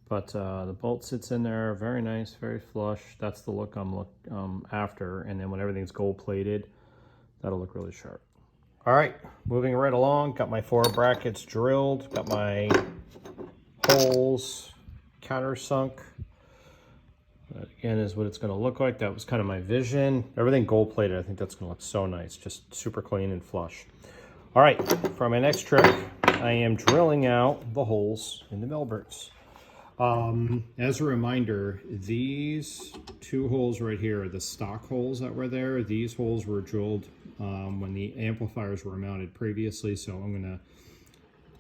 but the bolt sits in there very nice, very flush. That's the look I'm after, and then when everything's gold plated, that'll look really sharp. All right, moving right along, got my 4 brackets drilled, got my holes countersunk. That again is what it's going to look like. That was kind of my vision. Everything gold plated. I think that's going to look so nice, just super clean and flush. All right, for my next trick, I am drilling out the holes in the millbirds. As a reminder, these 2 holes right here are the stock holes that were there. These holes were drilled when the amplifiers were mounted previously, so I'm going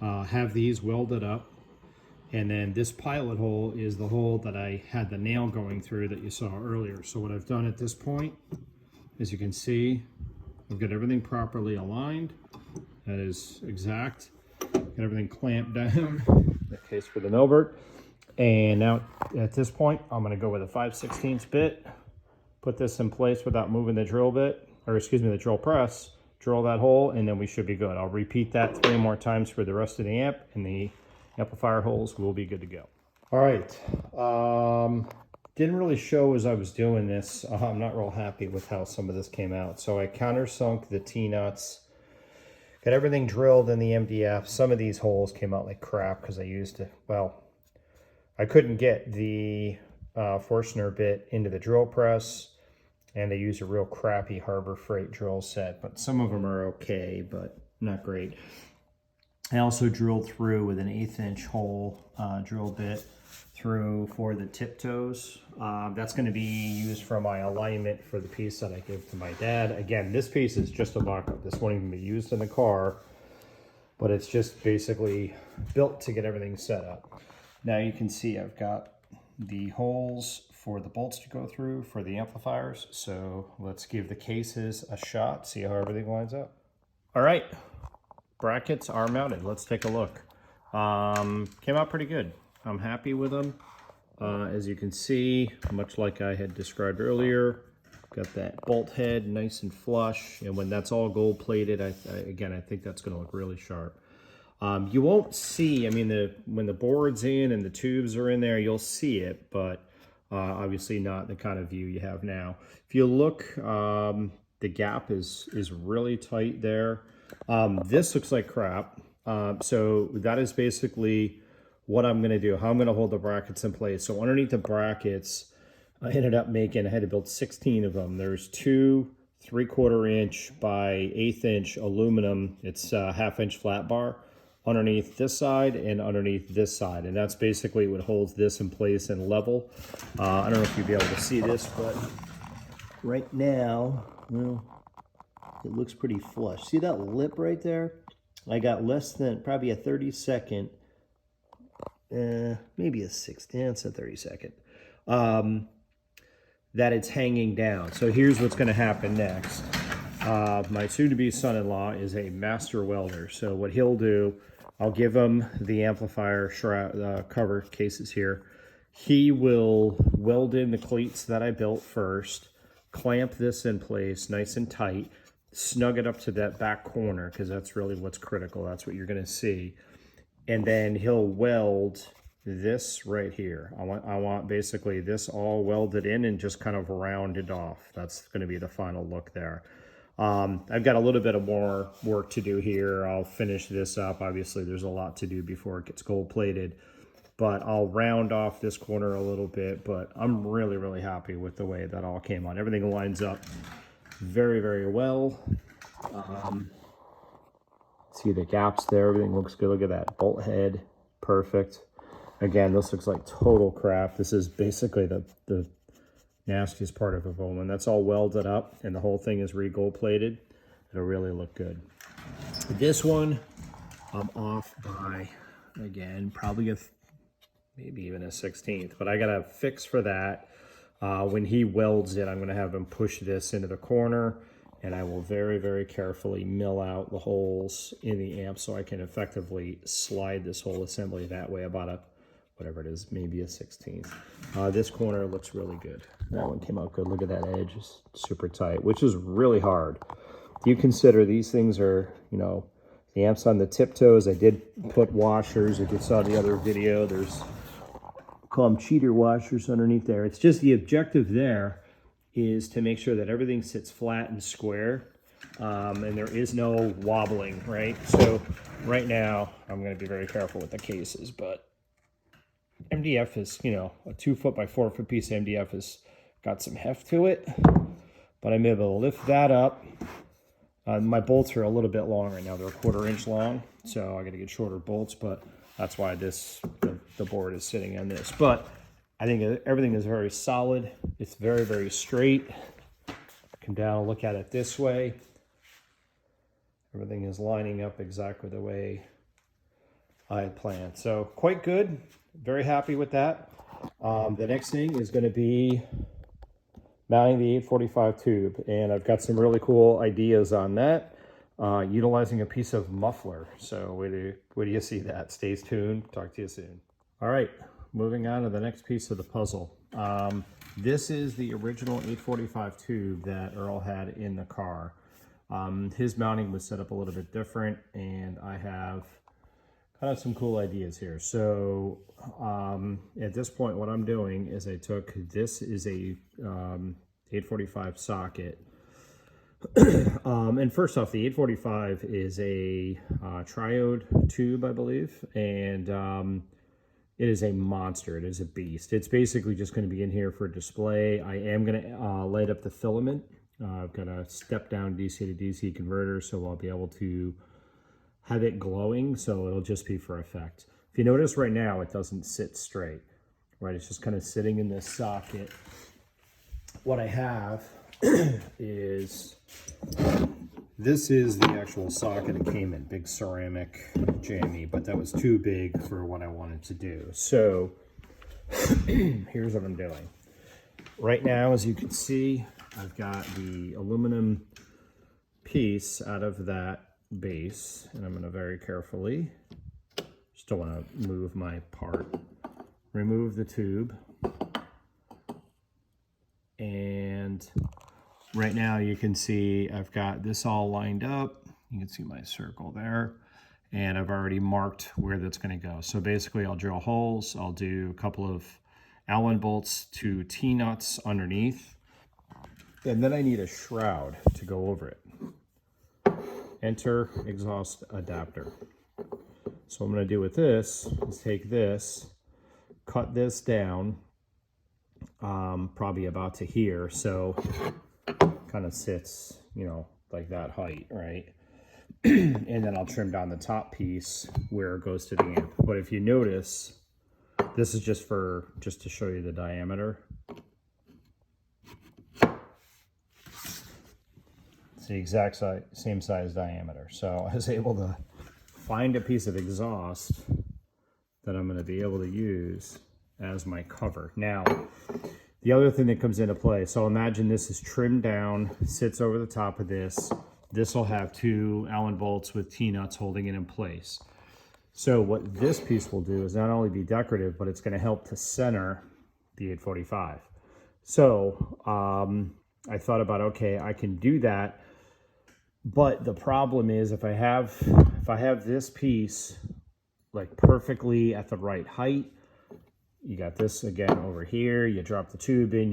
to have these welded up. And then this pilot hole is the hole that I had the nail going through that you saw earlier. So what I've done at this point, as you can see, I've got everything properly aligned. That is exact. Got everything clamped down, in the case for the millbird. And now at this point, I'm going to go with a 5/16 bit, put this in place without moving the drill bit, or excuse me, the drill press, drill that hole, and then we should be good. I'll repeat that 3 more times for the rest of the amp, and the amplifier holes will be good to go. All right, didn't really show as I was doing this. I'm not real happy with how some of this came out. So I countersunk the T-nuts, got everything drilled in the MDF. Some of these holes came out like crap because I used it, well, I couldn't get the Forstner bit into the drill press, and I used a real crappy Harbor Freight drill set, but some of them are okay, but not great. I also drilled through with an 1/8 inch hole drill bit through for the tiptoes. That's going to be used for my alignment for the piece that I gave to my dad. Again, this piece is just a mock-up. This won't even be used in the car, but it's just basically built to get everything set up. Now you can see I've got the holes for the bolts to go through for the amplifiers. So let's give the cases a shot, see how everything lines up. All right. Brackets are mounted. Let's take a look. Came out pretty good. I'm happy with them. As you can see, much like I had described earlier, got that bolt head nice and flush. And when that's all gold plated, again, I think that's going to look really sharp. You won't see, I mean, when the board's in and the tubes are in there, you'll see it, but obviously not the kind of view you have now. If you look, the gap is really tight there. This looks like crap. So that is basically what I'm going to do, how I'm going to hold the brackets in place. So underneath the brackets, I ended up making, I had to build 16 of them. There's 2 3/4 inch by 1/8 inch aluminum. It's a 1/2 inch flat bar underneath this side and underneath this side. And that's basically what holds this in place and level. I don't know if you'll be able to see this, but right now, well, it looks pretty flush. See that lip right there? I got less than probably a 32nd, maybe a 16th, a 32nd, that it's hanging down. So here's what's going to happen next. My soon-to-be son-in-law is a master welder. So what he'll do, I'll give him the amplifier shroud, cover cases here. He will weld in the cleats that I built first, clamp this in place nice and tight, snug it up to that back corner because that's really what's critical. That's what you're going to see. And then he'll weld this right here. I want basically this all welded in and just kind of rounded off. That's going to be the final look there. I've got a little bit of more work to do here. I'll finish this up. Obviously, there's a lot to do before it gets gold plated, but I'll round off this corner a little bit. But I'm really, really happy with the way that all came on. Everything lines up very, very well. See the gaps there. Everything looks good. Look at that bolt head. Perfect. Again, this looks like total crap. This is basically the nastiest part of it. When that's all welded up and the whole thing is re-gold plated, it'll really look good. This one, I'm off by, again, probably maybe even a 16th, but I got a fix for that. When he welds it, I'm going to have him push this into the corner, and I will very, very carefully mill out the holes in the amp so I can effectively slide this whole assembly that way about a, whatever it is, maybe a 16th. This corner looks really good. That one came out good. Look at that edge, it's super tight, which is really hard. You consider these things are, you know, the amp's on the tiptoes. I did put washers. If you saw the other video, there's, call them cheater washers underneath there. It's just the objective there is to make sure that everything sits flat and square, and there is no wobbling, right? So right now, I'm going to be very careful with the cases, but MDF is, you know, a 2 foot by 4 foot piece of MDF has got some heft to it, but I'm able to lift that up. My bolts are a little bit long right now. They're a 1/4 inch long, so I got to get shorter bolts, but that's why the board is sitting on this. But I think everything is very solid. It's very, very straight. Come down and look at it this way. Everything is lining up exactly the way I had planned. So quite good. Very happy with that. The next thing is going to be mounting the 845 tube, and I've got some really cool ideas on that, utilizing a piece of muffler. So where do you see that? Stay tuned. Talk to you soon. All right, moving on to the next piece of the puzzle. This is the original 845 tube that Earl had in the car. His mounting was set up a little bit different, and I have kind of some cool ideas here. So at this point, what I'm doing is I took, this is a 845 socket. And first off, the 845 is a triode tube, I believe, and it is a monster. It is a beast. It's basically just going to be in here for display. I am going to light up the filament. I've got a step down DC to DC converter, so I'll be able to have it glowing, so it'll just be for effect. If you notice right now, it doesn't sit straight, right? It's just kind of sitting in this socket. What I have is, this is the actual socket it came in, big ceramic jammy, but that was too big for what I wanted to do. So here's what I'm doing. Right now, as you can see, I've got the aluminum piece out of that base, and I'm going to very carefully, just don't want to move my part, remove the tube. And right now you can see I've got this all lined up. You can see my circle there, and I've already marked where that's going to go. So basically I'll drill holes, I'll do a couple of Allen bolts to T-nuts underneath, and then I need a shroud to go over it. Enter exhaust adapter. So what I'm going to do with this is take this, cut this down, probably about to here, so kind of sits, you know, like that height, right? And then I'll trim down the top piece where it goes to the amp. But if you notice, this is just to show you the diameter. It's the exact same size diameter. So I was able to find a piece of exhaust that I'm going to be able to use as my cover. Now, the other thing that comes into play, so imagine this is trimmed down, sits over the top of this. This will have 2 Allen bolts with T-nuts holding it in place. So what this piece will do is not only be decorative, but it's going to help to center the 845. So I thought about, okay, I can do that, but the problem is if I have this piece like perfectly at the right height, you got this again over here. You drop the tube in,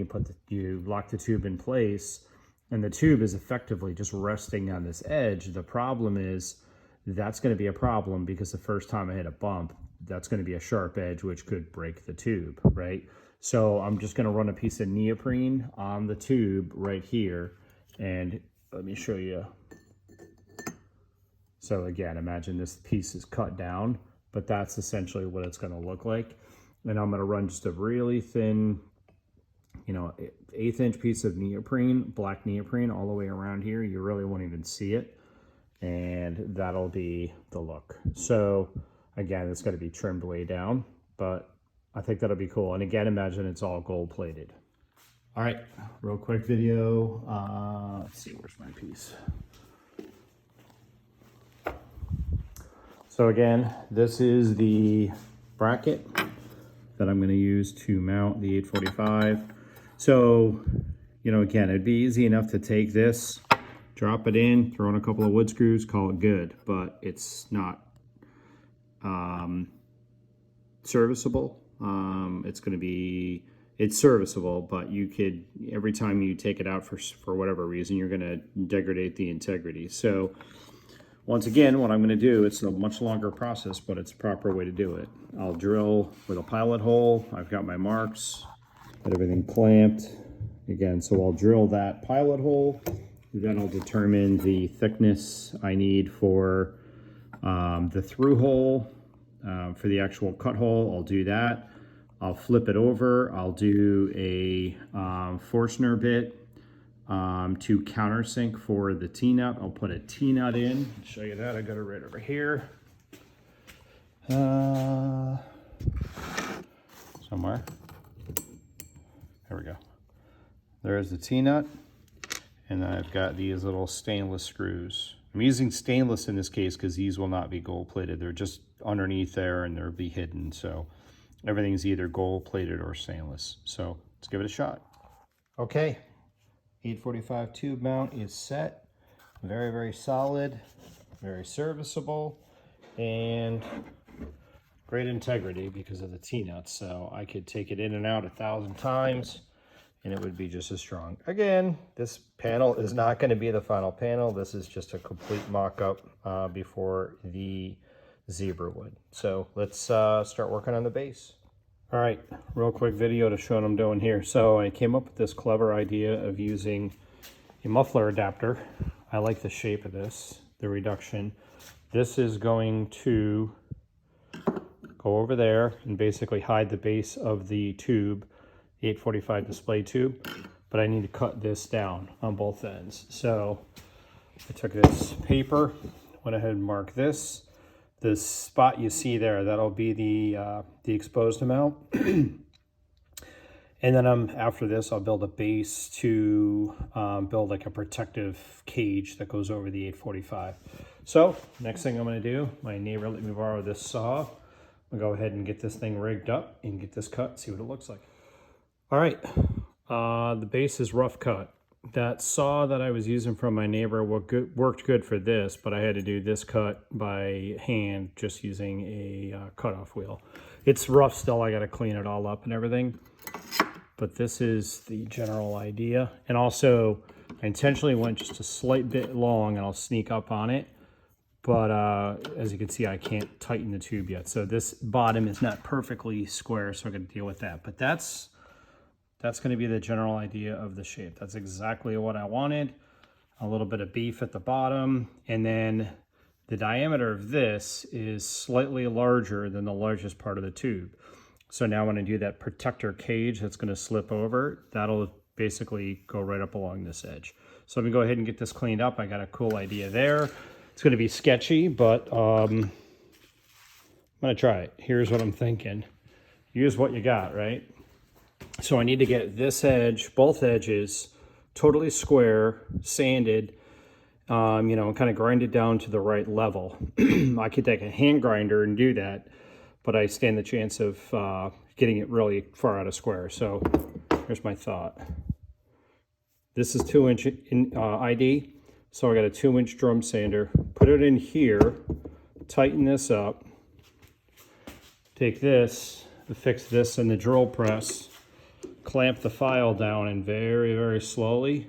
you lock the tube in place, and the tube is effectively just resting on this edge. The problem is that's going to be a problem because the first time I hit a bump, that's going to be a sharp edge, which could break the tube, right? So I'm just going to run a piece of neoprene on the tube right here, and let me show you. So again, imagine this piece is cut down, but that's essentially what it's going to look like. And I'm going to run just a really thin, 1/8 inch piece of neoprene, black neoprene, all the way around here. You really won't even see it. And that'll be the look. So again, it's going to be trimmed way down, but I think that'll be cool. And again, imagine it's all gold plated. All right, real quick video. Let's see, where's my piece? So again, this is the bracket that I'm going to use to mount the 845. So, again, it'd be easy enough to take this, drop it in, throw in a couple of wood screws, call it good, but it's not serviceable. It's serviceable, but you could, every time you take it out for whatever reason, you're going to degrade the integrity. So once again, what I'm going to do, it's a much longer process, but it's a proper way to do it. I'll drill with a pilot hole. I've got my marks, got everything clamped. Again, so I'll drill that pilot hole. Then I'll determine the thickness I need for the through hole. For the actual cut hole, I'll do that. I'll flip it over. I'll do a Forstner bit to countersink for the T-nut. I'll put a T-nut in. I'll show you that. I got it right over here. Somewhere. There we go. There's the T-nut. And then I've got these little stainless screws. I'm using stainless in this case because these will not be gold plated. They're just underneath there and they'll be hidden. So everything's either gold plated or stainless. So let's give it a shot. Okay. 845 tube mount is set. Very, very solid, very serviceable, and great integrity because of the T-nuts. So I could take it in and out 1,000 times and it would be just as strong. Again, this panel is not going to be the final panel. This is just a complete mock-up before the zebra wood. So let's start working on the base. All right, real quick video to show what I'm doing here. So I came up with this clever idea of using a muffler adapter. I like the shape of this, the reduction. This is going to go over there and basically hide the base of the tube, the 845 display tube, but I need to cut this down on both ends. So I took this paper, went ahead and marked this. The spot you see there, that'll be the exposed amount. And then after this, I'll build a base to build like a protective cage that goes over the 845. So next thing I'm going to do, my neighbor let me borrow this saw. I'll go ahead and get this thing rigged up and get this cut, see what it looks like. All right, the base is rough cut. That saw that I was using from my neighbor worked good for this, but I had to do this cut by hand just using a cutoff wheel. It's rough still, I gotta clean it all up and everything, but this is the general idea. And also, I intentionally went just a slight bit long and I'll sneak up on it, but as you can see, I can't tighten the tube yet. So this bottom is not perfectly square, so I'm gonna deal with that. But that's going to be the general idea of the shape. That's exactly what I wanted. A little bit of beef at the bottom. And then the diameter of this is slightly larger than the largest part of the tube. So now when I do that protector cage that's going to slip over, that'll basically go right up along this edge. So let me go ahead and get this cleaned up. I got a cool idea there. It's going to be sketchy, but I'm going to try it. Here's what I'm thinking. Use what you got, right? So I need to get this edge, both edges, totally square, sanded, kind of grind it down to the right level. I could take a hand grinder and do that, but I stand the chance of getting it really far out of square. So here's my thought. This is 2-inch ID, so I got a 2-inch drum sander. Put it in here, tighten this up, take this, to fix this in the drill press, clamp the file down and very, very slowly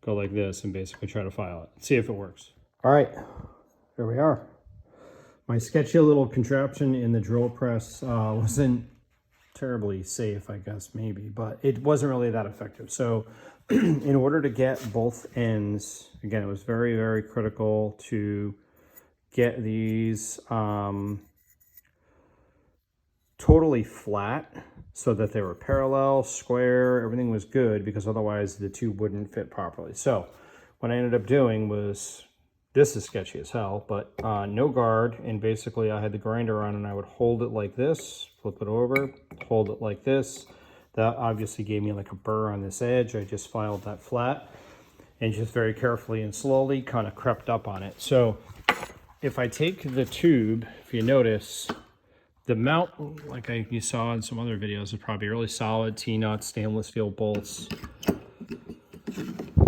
go like this and basically try to file it. See if it works. All right, there we are. My sketchy little contraption in the drill press wasn't terribly safe, I guess, maybe, but it wasn't really that effective. So in order to get both ends, again, it was very, very critical to get these totally flat so that they were parallel, square, everything was good, because otherwise the tube wouldn't fit properly. So what I ended up doing was, this is sketchy as hell, but no guard, and basically I had the grinder on and I would hold it like this, flip it over, hold it like this. That obviously gave me like a burr on this edge. I just filed that flat and just very carefully and slowly kind of crept up on it. So if I take the tube, if you notice, the mount, like you saw in some other videos, is probably really solid T-nuts, stainless steel bolts.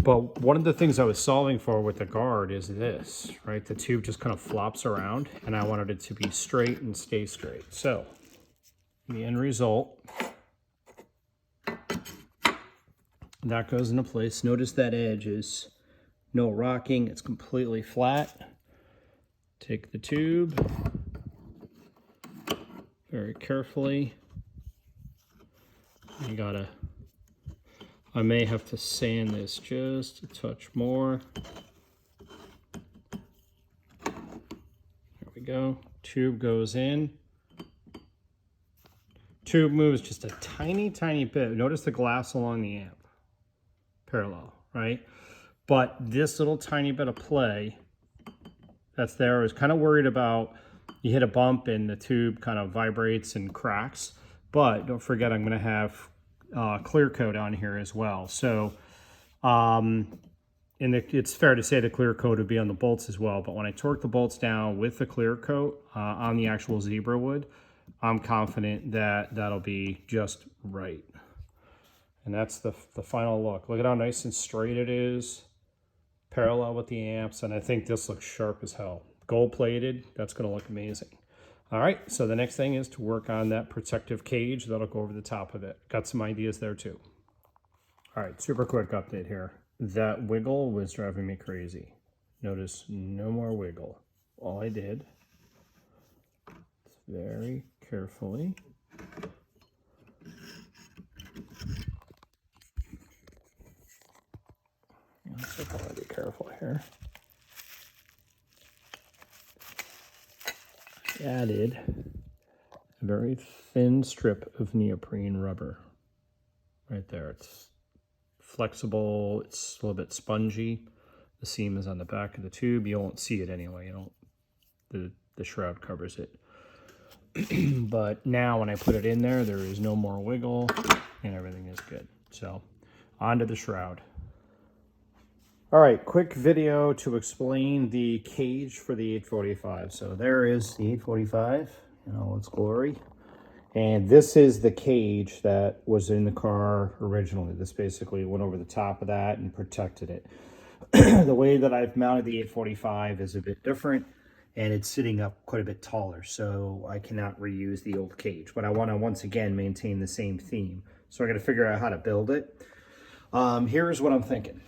But one of the things I was solving for with the guard is this, right? The tube just kind of flops around, and I wanted it to be straight and stay straight. So the end result, that goes into place. Notice that edge is no rocking, it's completely flat. Take the tube very carefully. I may have to sand this just a touch more. There we go. Tube goes in. Tube moves just a tiny, tiny bit. Notice the glass along the amp. Parallel, right? But this little tiny bit of play that's there, I was kind of worried about you hit a bump and the tube kind of vibrates and cracks. But don't forget, I'm going to have clear coat on here as well. So, it's fair to say the clear coat would be on the bolts as well. But when I torque the bolts down with the clear coat on the actual zebra wood, I'm confident that that'll be just right. And that's the final look. Look at how nice and straight it is, parallel with the amps, and I think this looks sharp as hell. Gold plated, that's going to look amazing. All right, so the next thing is to work on that protective cage that'll go over the top of it. Got some ideas there too. All right, super quick update here. That wiggle was driving me crazy. Notice no more wiggle. All I did, very carefully, so I want to be careful here. Added a very thin strip of neoprene rubber right there. It's flexible, it's a little bit spongy. The seam is on the back of the tube. You won't see it anyway. You don't. The shroud covers it. But now when I put it in there, there is no more wiggle and everything is good. So onto the shroud. All right, quick video to explain the cage for the 845. So there is the 845 in all its glory. And this is the cage that was in the car originally. This basically went over the top of that and protected it. The way that I've mounted the 845 is a bit different, and it's sitting up quite a bit taller, so I cannot reuse the old cage. But I want to, once again, maintain the same theme. So I got to figure out how to build it. Here's what I'm thinking.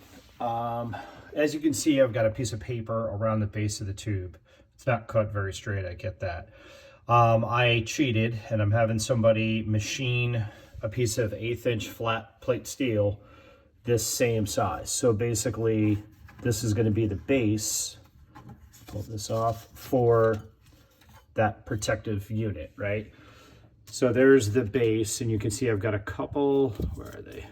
As you can see, I've got a piece of paper around the base of the tube. It's not cut very straight, I get that. I cheated, and I'm having somebody machine a piece of 1/8 inch flat plate steel this same size. So basically, this is going to be the base, pull this off, for that protective unit, right? So there's the base, and you can see I've got a couple, where are they?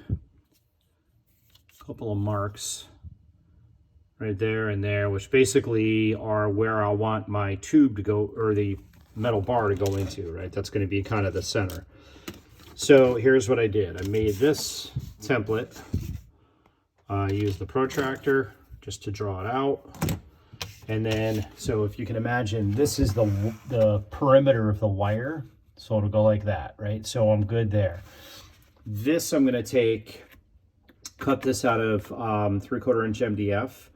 Couple of marks right there and there, which basically are where I want my tube to go, or the metal bar to go into, right? That's going to be kind of the center. So here's what I did. I made this template. I used the protractor just to draw it out. And then, so if you can imagine, this is the perimeter of the wire. So it'll go like that, right? So I'm good there. This I'm going to cut this out of 3/4 inch MDF,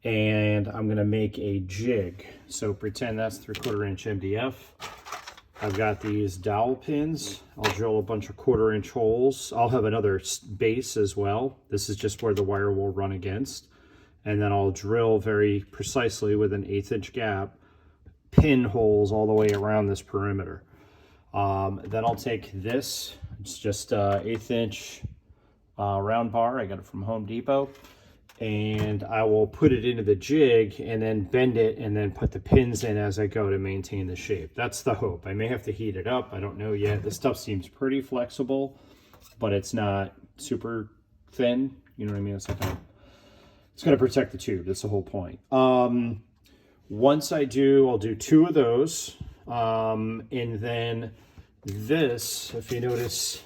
and I'm going to make a jig. So pretend that's 3/4 inch MDF. I've got these dowel pins. I'll drill a bunch of 1/4-inch holes. I'll have another base as well. This is just where the wire will run against. And then I'll drill very precisely with an 1/8-inch gap, pin holes all the way around this perimeter. Then I'll take this, it's just a 1/8-inch round bar. I got it from Home Depot. And I will put it into the jig and then bend it and then put the pins in as I go to maintain the shape. That's the hope. I may have to heat it up. I don't know yet. This stuff seems pretty flexible, but it's not super thin. You know what I mean? It's going to protect the tube. That's the whole point. Once I do, I'll do 2 of those. And then this, if you notice,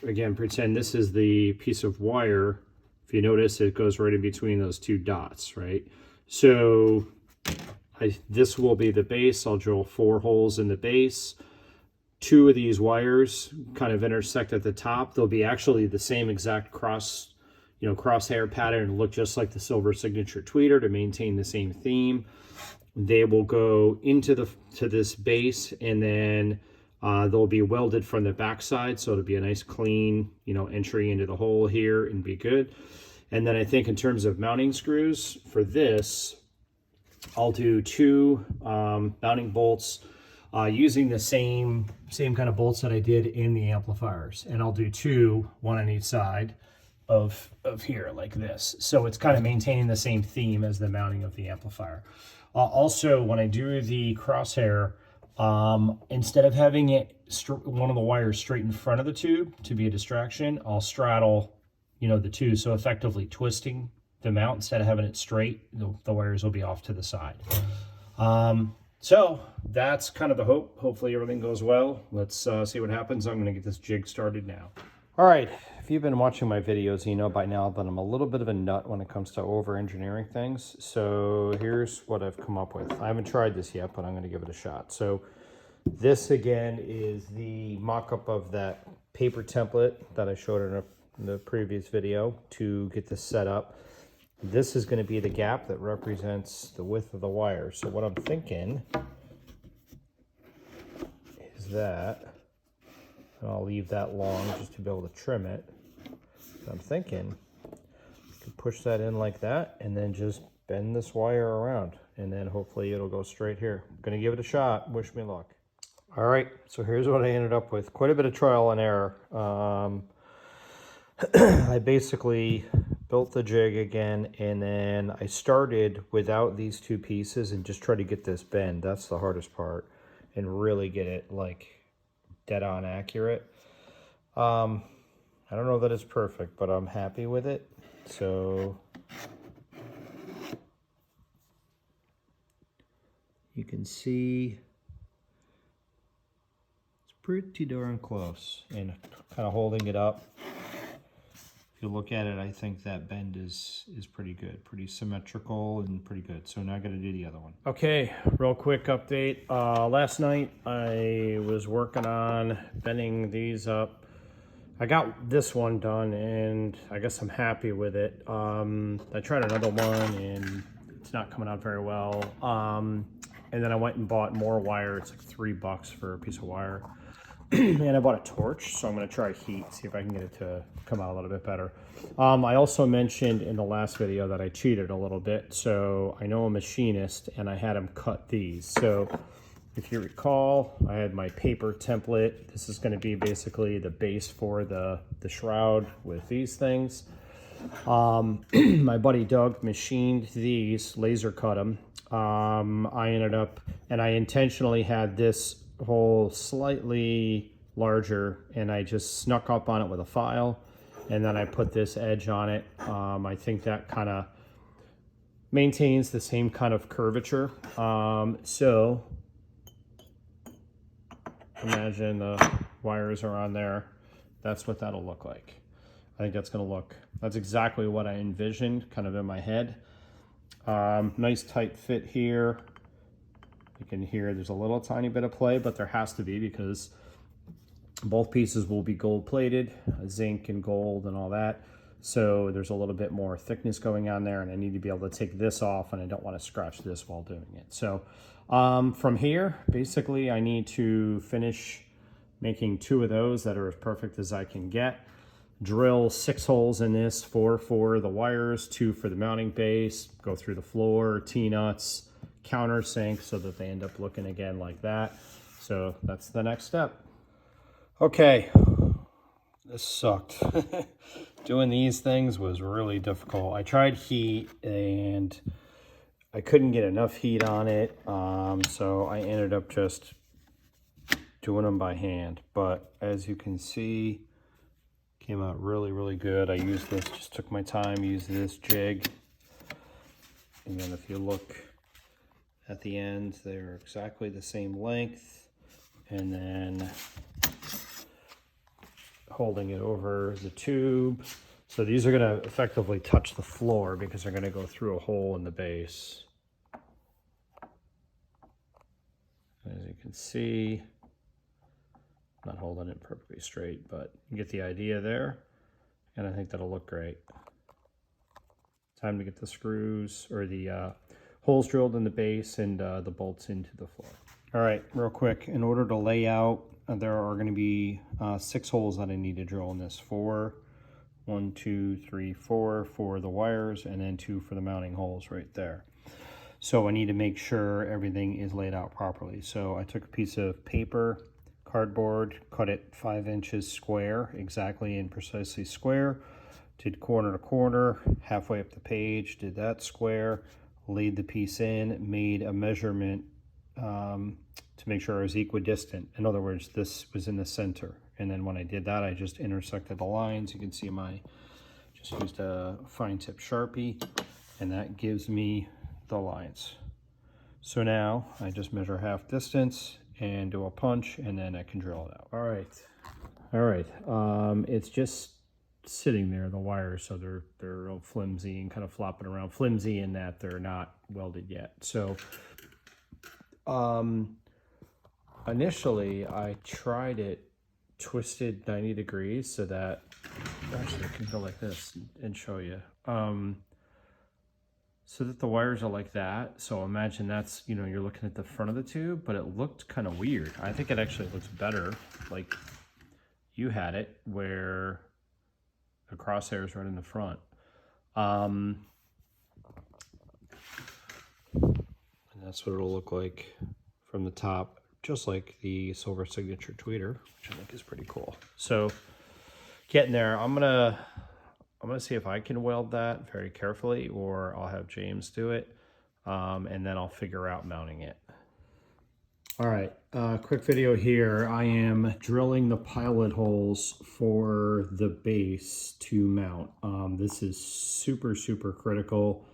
again, pretend this is the piece of wire. If you notice, it goes right in between those 2 dots, right? So this will be the base. I'll drill 4 holes in the base. 2 of these wires kind of intersect at the top. They'll be actually the same exact crosshair pattern, look just like the silver signature tweeter to maintain the same theme. They will go into this base, and then they'll be welded from the backside, so it'll be a nice clean, entry into the hole here and be good. And then I think in terms of mounting screws for this, I'll do 2 mounting bolts using the same kind of bolts that I did in the amplifiers, and I'll do 2, 1 on each side of here like this. So it's kind of maintaining the same theme as the mounting of the amplifier. Also, when I do the crosshair, instead of having it one of the wires straight in front of the tube to be a distraction, I'll straddle, the 2, so effectively twisting the mount. Instead of having it straight, the wires will be off to the side. So that's kind of the hope. Hopefully everything goes well. Let's see what happens. I'm going to get this jig started now. All right, if you've been watching my videos, you know by now that I'm a little bit of a nut when it comes to over-engineering things. So here's what I've come up with. I haven't tried this yet, but I'm going to give it a shot. So this, again, is the mock-up of that paper template that I showed in the previous video to get this set up. This is going to be the gap that represents the width of the wire. So what I'm thinking is that, and I'll leave that long just to be able to trim it. I'm thinking you could push that in like that and then just bend this wire around, and then hopefully it'll go straight here. I'm gonna give it a shot. Wish me luck. All right, so here's what I ended up with. Quite a bit of trial and error. I basically built the jig again, and then I started without these 2 pieces and just tried to get this bend. That's the hardest part, and really get it like dead on accurate. I don't know that it's perfect, but I'm happy with it. So you can see it's pretty darn close, and kind of holding it up. If you look at it, I think that bend is pretty good, pretty symmetrical and pretty good. So now I got to do the other one. Okay, real quick update. Last night I was working on bending these up. I got this one done, and I guess I'm happy with it. I tried another one, and it's not coming out very well. And then I went and bought more wire. It's like $3 for a piece of wire. And I bought a torch, so I'm going to try heat, see if I can get it to come out a little bit better. I also mentioned in the last video that I cheated a little bit. So I know a machinist, and I had him cut these. So if you recall, I had my paper template. This is going to be basically the base for the shroud with these things. My buddy Doug machined these, laser cut them. I ended up, and I intentionally had this hole slightly larger, and I just snuck up on it with a file, and then I put this edge on it. I think that kind of maintains the same kind of curvature. So imagine the wires are on there. That's what that'll look like. I think that's exactly what I envisioned kind of in my head. Nice tight fit here. You can hear there's a little tiny bit of play, but there has to be because both pieces will be gold plated, zinc and gold and all that. So there's a little bit more thickness going on there, and I need to be able to take this off, and I don't want to scratch this while doing it. So from here, basically I need to finish making 2 of those that are as perfect as I can get. Drill 6 holes in this, 4 for the wires, 2 for the mounting base, go through the floor, T-nuts, countersink so that they end up looking again like that. So that's the next step. Okay, this sucked. Doing these things was really difficult. I tried heat and I couldn't get enough heat on it, so I ended up just doing them by hand. But as you can see, came out really, really good. I used this, just took my time, used this jig. And then if you look at the end, they're exactly the same length. And then holding it over the tube. So these are gonna effectively touch the floor because they're gonna go through a hole in the base. As you can see, not holding it perfectly straight, but you get the idea there. And I think that'll look great. Time to get the screws or the holes drilled in the base and the bolts into the floor. All right, real quick, in order to lay out, there are going to be 6 holes that I need to drill in this. 4, 1, 2, 3, 4 for the wires, and then 2 for the mounting holes right there. So I need to make sure everything is laid out properly. So I took a piece of paper, cardboard, cut it 5 inches square, exactly and precisely square, did corner to corner, halfway up the page, did that square, laid the piece in, made a measurement to make sure it was equidistant. In other words, this was in the center. And then when I did that, I just intersected the lines. You can see just used a fine tip Sharpie, and that gives me the lines. So now I just measure half distance and do a punch, and then I can drill it out. All right. It's just sitting there, the wires, so they're real flimsy and kind of flopping around. Flimsy in that they're not welded yet. So initially I tried it twisted 90 degrees so that, actually I can go like this and show you. So that the wires are like that. So imagine that's, you're looking at the front of the tube, but it looked kind of weird. I think it actually looks better like you had it, where the crosshair is right in the front. And that's what it'll look like from the top, just like the silver signature tweeter, which I think is pretty cool. So getting there, I'm gonna see if I can weld that very carefully, or I'll have James do it, and then I'll figure out mounting it. All right, quick video here. I am drilling the pilot holes for the base to mount. This is super, super critical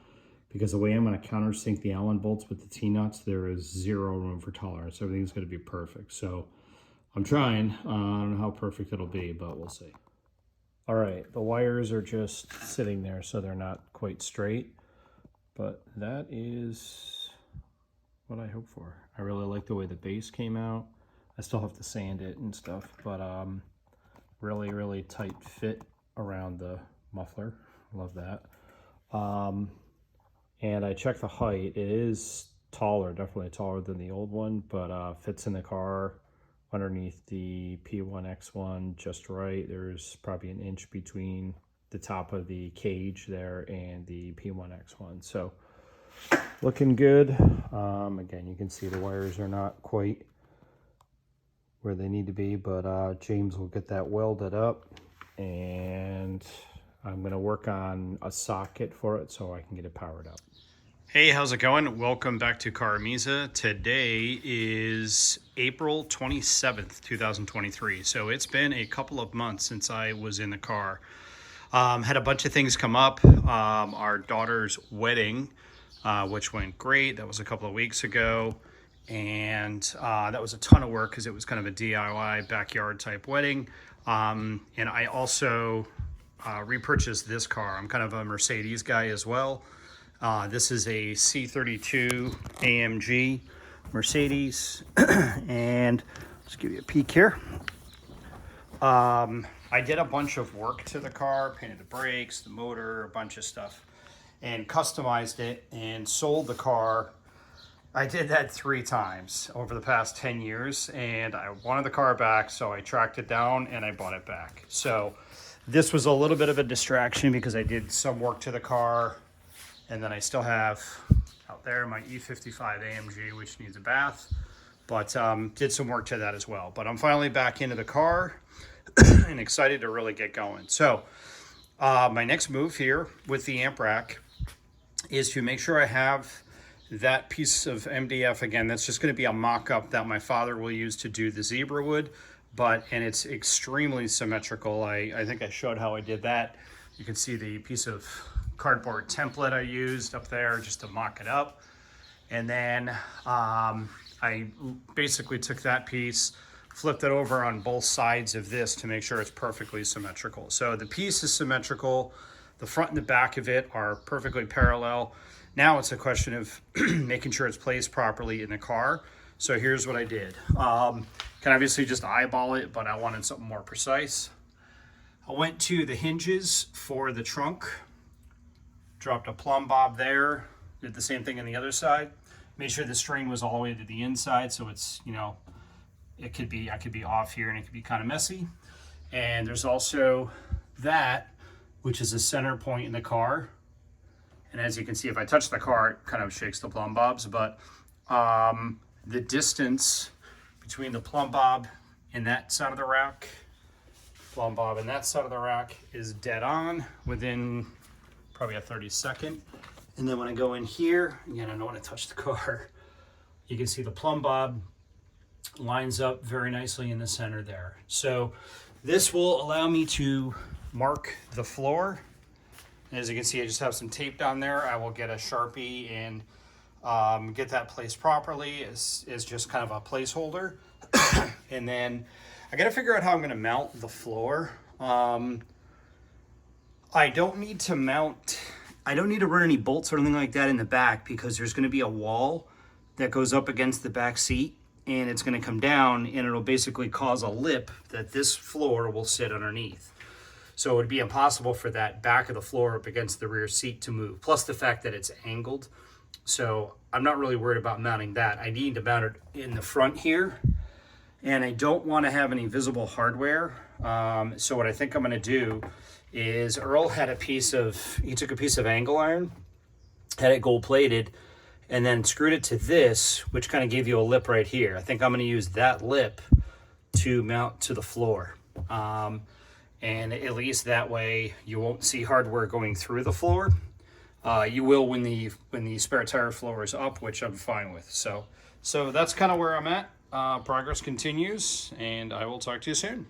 because the way I'm going to countersink the Allen bolts with the T-nuts, there is 0 room for tolerance. Everything's going to be perfect. So I'm trying. I don't know how perfect it'll be, but we'll see. All right, the wires are just sitting there, so they're not quite straight, but that is what I hope for. I really like the way the base came out. I still have to sand it and stuff, but really, really tight fit around the muffler. Love that. And I checked the height. It is taller, definitely taller than the old one, but fits in the car underneath the P1X1 just right. There's probably an inch between the top of the cage there and the P1X1. So looking good. Again, you can see the wires are not quite where they need to be, but James will get that welded up, and I'm going to work on a socket for it so I can get it powered up. Hey, how's it going? Welcome back to CarMiZa. Today is April 27th, 2023. So it's been a couple of months since I was in the car. Had a bunch of things come up. Our daughter's wedding, which went great. That was a couple of weeks ago. And that was a ton of work because it was kind of a DIY backyard type wedding. And I also repurchased this car. I'm kind of a Mercedes guy as well. This is a C32 AMG Mercedes. And let's give you a peek here. I I did a bunch of work to the car, painted the brakes, the motor, a bunch of stuff, and customized it and sold the car. I did that 3 times over the past 10 years, and I wanted the car back, so I tracked it down and I bought it back. So this was a little bit of a distraction because I did some work to the car, and then I still have out there my E55 AMG, which needs a bath, but did some work to that as well. But I'm finally back into the car and excited to really get going. So my next move here with the amp rack is to make sure I have that piece of MDF. Again, that's just going to be a mock-up that my father will use to do the zebra wood, and it's extremely symmetrical. I think I showed how I did that. You can see the piece of cardboard template I used up there just to mock it up. And then I basically took that piece, flipped it over on both sides of this to make sure it's perfectly symmetrical. So the piece is symmetrical. The front and the back of it are perfectly parallel. Now it's a question of making sure it's placed properly in the car. So here's what I did. Can obviously just eyeball it, but I wanted something more precise. I went to the hinges for the trunk, dropped a plumb bob there, did the same thing on the other side. Made sure the string was all the way to the inside, so it's, you know, I could be off here and it could be kind of messy. And there's also that, which is a center point in the car. And as you can see, if I touch the car, it kind of shakes the plumb bobs, but the distance between the plumb bob and that side of the rack, plumb bob and that side of the rack is dead on within probably a 30-second. And then when I go in here, again, I don't want to touch the car, you can see the plumb bob lines up very nicely in the center there. So this will allow me to mark the floor. As you can see, I just have some tape down there. I will get a Sharpie and get that placed properly as just kind of a placeholder. And then I got to figure out how I'm going to mount the floor. I don't need to run any bolts or anything like that in the back because there's going to be a wall that goes up against the back seat, and it's going to come down and it'll basically cause a lip that this floor will sit underneath. So it would be impossible for that back of the floor up against the rear seat to move, plus the fact that it's angled. So I'm not really worried about mounting that. I need to mount it in the front here, and I don't want to have any visible hardware. So what I think I'm going to do is Earl had he took a piece of angle iron, had it gold plated, and then screwed it to this, which kind of gave you a lip right here. I think I'm going to use that lip to mount to the floor. And at least that way you won't see hardware going through the floor. You will when the spare tire floor is up, which I'm fine with. So that's kind of where I'm at. Progress continues, and I will talk to you soon.